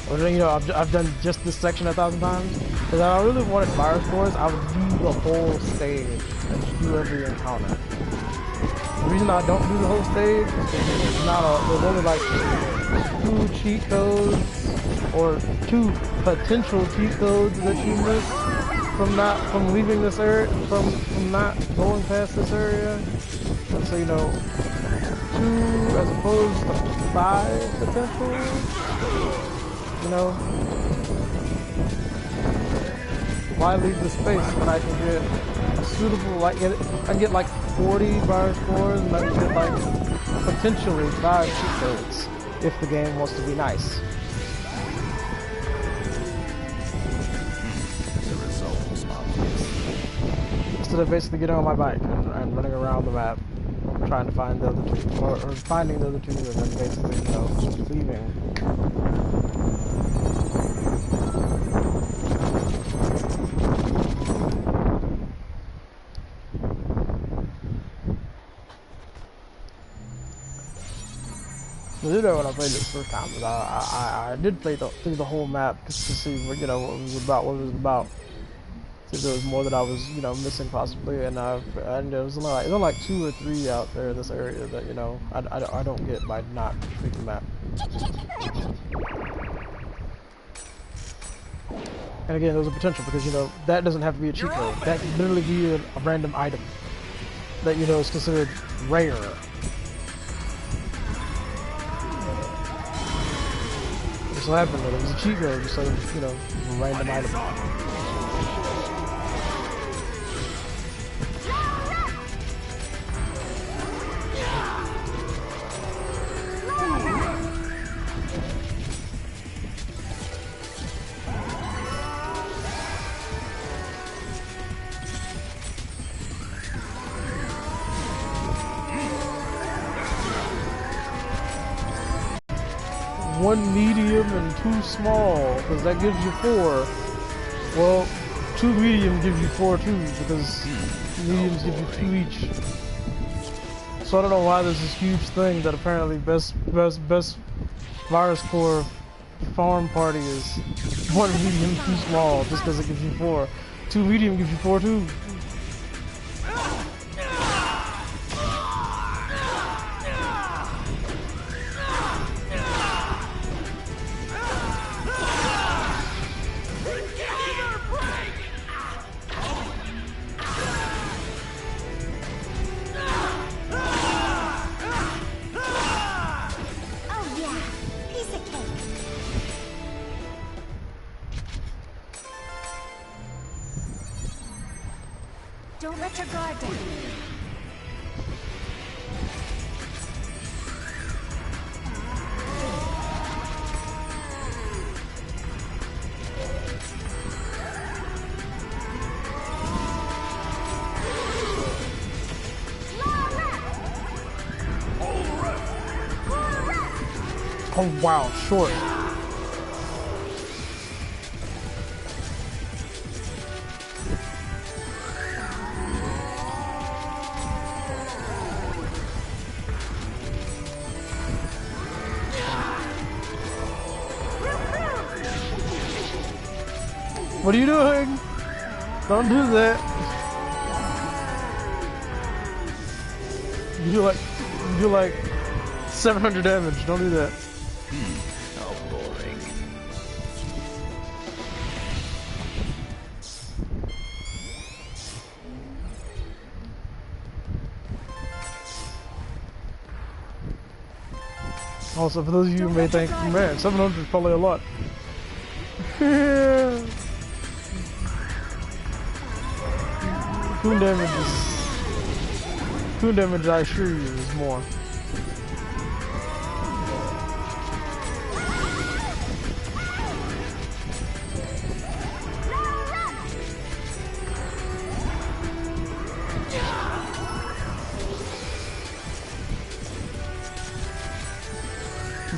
Or, you know I've done just this section 1,000 times. Because if I really wanted virus cores, I would do the whole stage and just do every encounter. The reason I don't do the whole stage is because it's not a, there's only like 2 cheat codes or 2 potential cheat codes that you miss from leaving this area, from not going past this area. So you know, 2 as opposed to 5 potential. You know, why leave the space when I can get a suitable, like I can get like 40 virus cores and I can get like potentially 5 cheat codes if the game wants to be nice. Instead of basically getting on my bike and running around the map, trying to find the other 2, or finding the other 2, and then basically, you know, leaving. I did know when I played this first time, but I did play through the whole map just to see what, you know, what it was about. See if there was more that I was, you know, missing possibly, and there was only like 2 or 3 out there in this area that, you know, I don't get by not completing the map. And again, there's a potential because, you know, that doesn't have to be a cheat code. That can literally be a random item that, you know, is considered rare. Just so happened that it was a cheat code, just like, you know, a random item. One medium and 2 small, because that gives you 4. Well, 2 medium gives you 4 too, because mediums give you 2 each. So I don't know why there's this huge thing that apparently best virus core farm party is 1 medium, 2 small, just because it gives you 4. 2 medium gives you 4 too. Don't let your guard down. Oh wow, short. What are you doing? Don't do that. You do like 700 damage. Don't do that. How boring. Also, for those of you who may think, man, 700 is probably a lot. Coon damage, I assure you, is more.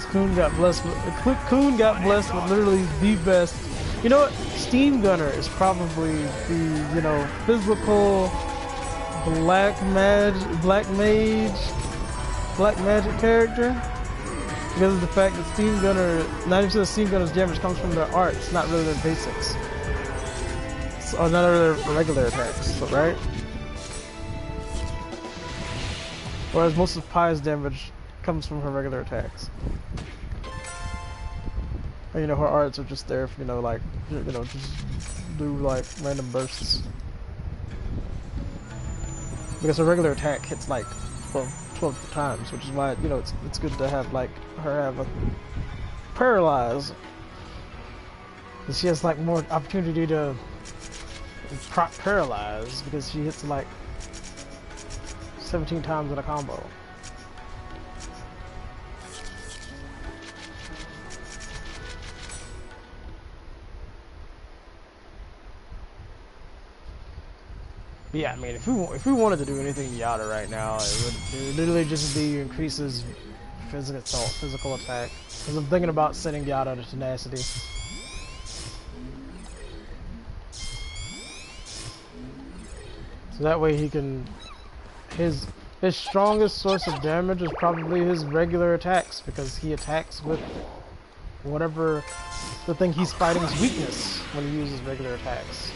Coon got blessed with literally the best. You know what? Steam Gunner is probably the, you know, physical black magic character, because of the fact that Steam Gunner, 90% of Steam Gunner's damage comes from their arts, not really their basics, or not their regular attacks, right? Whereas most of Pi's damage comes from her regular attacks. And, you know, her arts are just there for, you know, like, you know, just do like random bursts. Because her regular attack hits like 12 times, which is why, you know, it's good to have like her have a paralyze. Because she has like more opportunity to proc paralyze because she hits like 17 times in a combo. Yeah, I mean, if we wanted to do anything to Yada right now, it would literally just be increases physical attack. Because I'm thinking about setting Yada to tenacity. So that way he can, his strongest source of damage is probably his regular attacks, because he attacks with whatever the thing he's fighting's weakness when he uses regular attacks.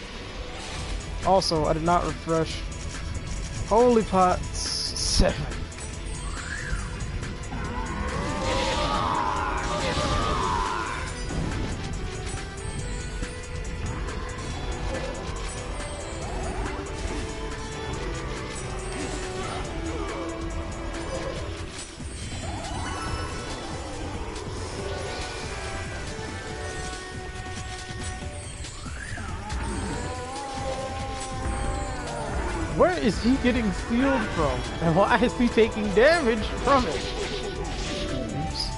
Also, I did not refresh. Holy pots, 7. Where is he getting sealed from? And why is he taking damage from it? Oops.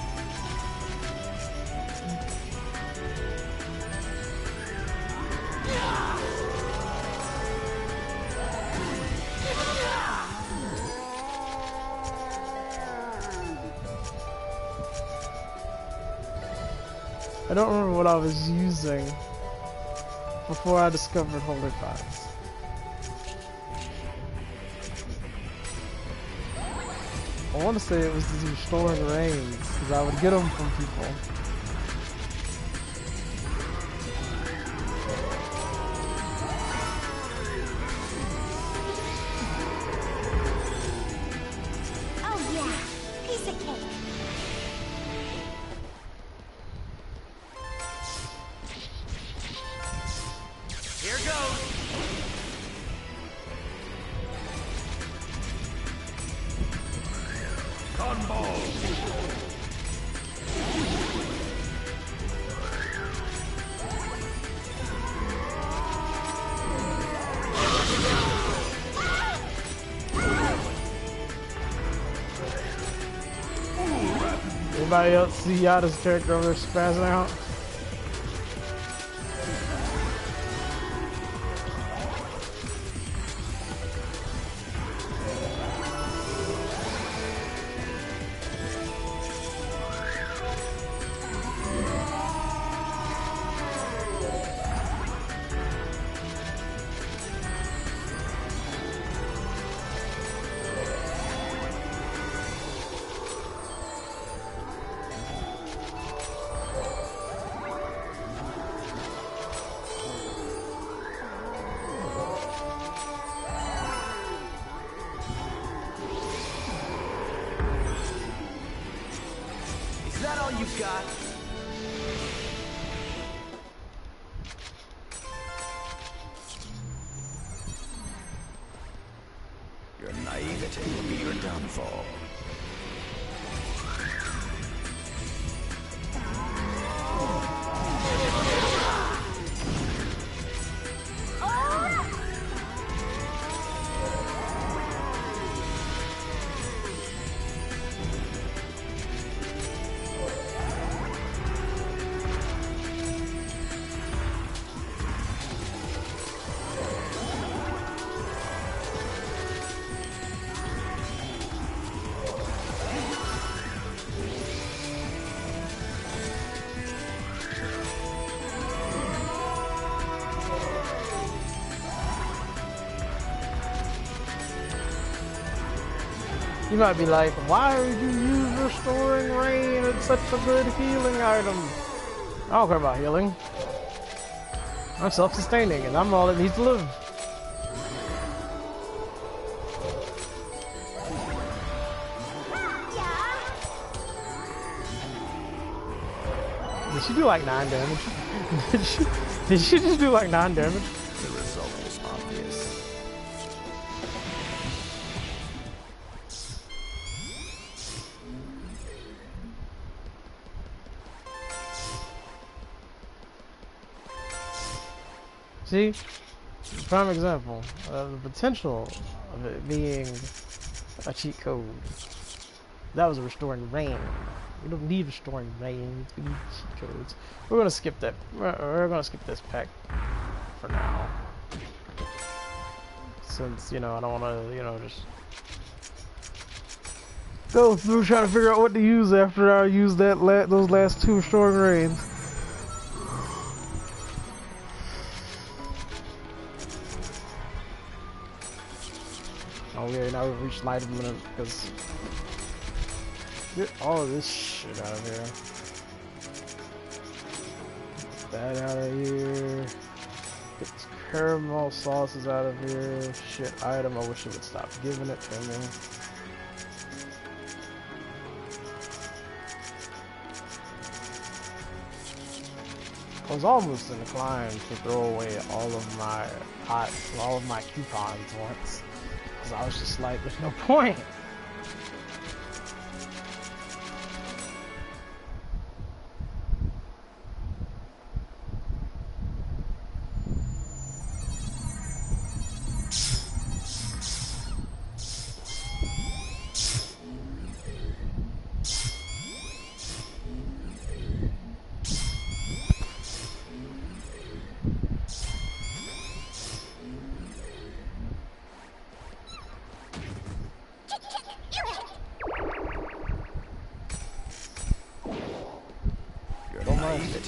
I don't remember what I was using before I discovered Holy Pots. I want to say it was these restoring rains, because I would get them from people. Oh yeah, piece of cake. Here goes. Anybody else see Yada's character over there spazzing out? Is that all you've got? Your naivete will be your downfall. You might be like, why would you use Restoring Rain? It's such a good healing item. I don't care about healing. I'm self-sustaining and I'm all that needs to live. Did she do like 9 damage? Did she just do like 9 damage? The result was obvious. See? Prime example of the potential of it being a cheat code. That was a Restoring Rain. We don't need Restoring Rain, we need cheat codes. We're gonna skip that. We're gonna skip this pack for now. Since, you know, I don't wanna, you know, just go through trying to figure out what to use after I use that those last 2 Restoring Rains. Oh yeah, now we've reached light limit because get all of this shit out of here. Get that out of here. Get this caramel sauces out of here. Shit item, I wish it would stop giving it to me. I was almost inclined to throw away all of my coupons once. Cause I was just like, there's no point.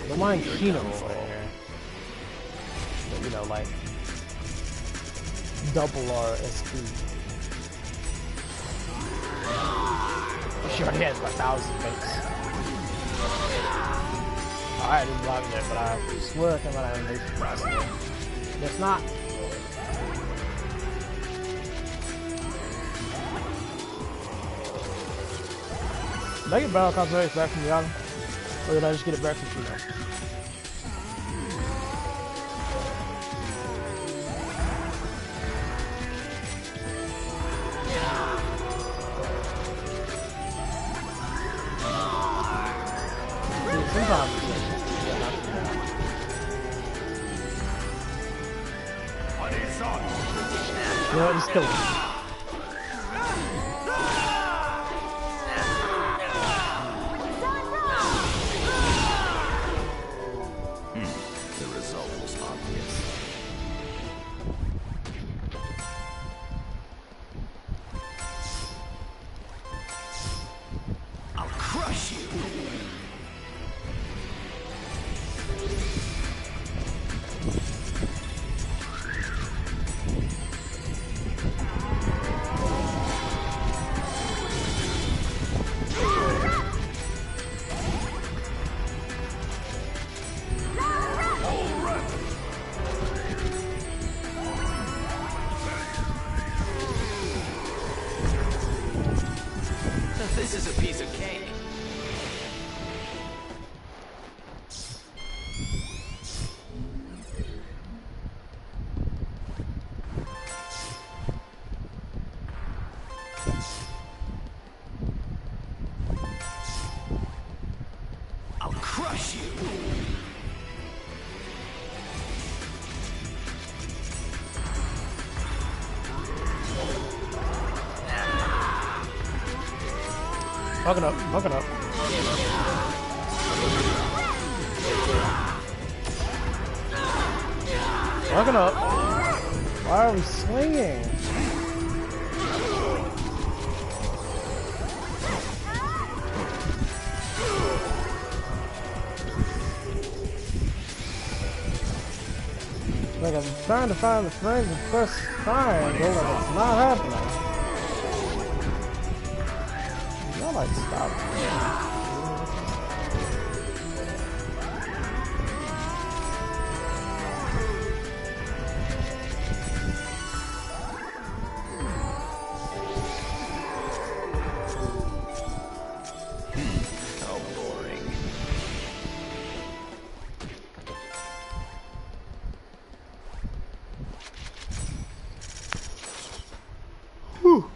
Don't mind Kino over here. But, you know, like double our SP. She already has 1,000 base. I didn't block it, but I swear I came out of animation possibly. If not. Did I get battle cosmetics back from the island? Or did I just get it back from Kino? Sometimes it's you know what, just kill him. This is a piece of cake. I'll crush you. Fucking up, fucking up. Fucking up. Why are we swinging? Like I'm trying to find the frame and press triangle and it's not happening. Y'all like stop. How boring. Whew.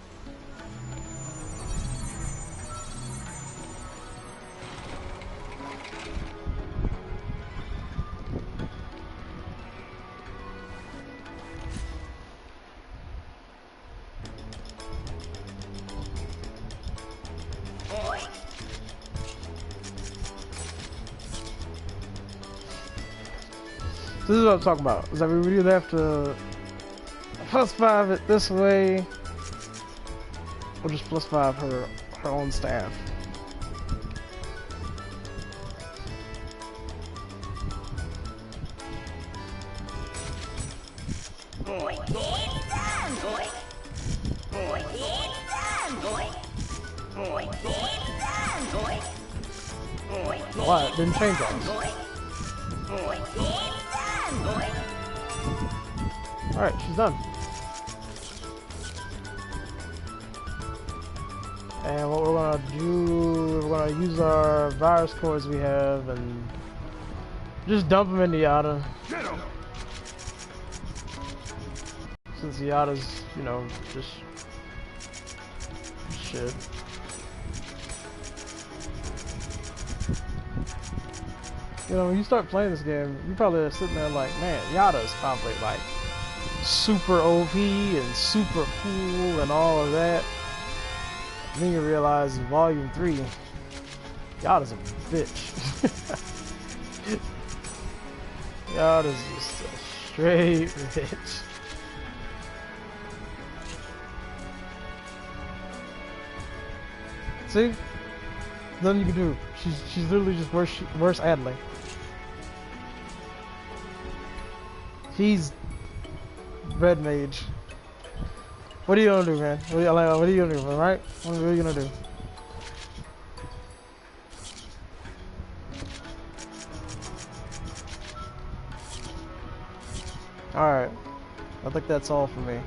This is what I'm talking about. Is that we really have to +5 it this way, or just +5 her own staff. Why? It didn't change on us. Alright, she's done. And what we're gonna do, we're gonna use our virus cores we have and just dump them into Yada. Since Yada's, you know, just shit. You know, when you start playing this game, you probably are sitting there like, man, Yada's probably like super OP and super cool and all of that. And then you realize in Volume 3, Yada's a bitch. Yada's just a straight bitch. See? Nothing you can do. She's literally just worse Adley. He's Red Mage. What are you gonna do, man? What are you gonna do, alright? What are you gonna do? Alright. I think that's all for me.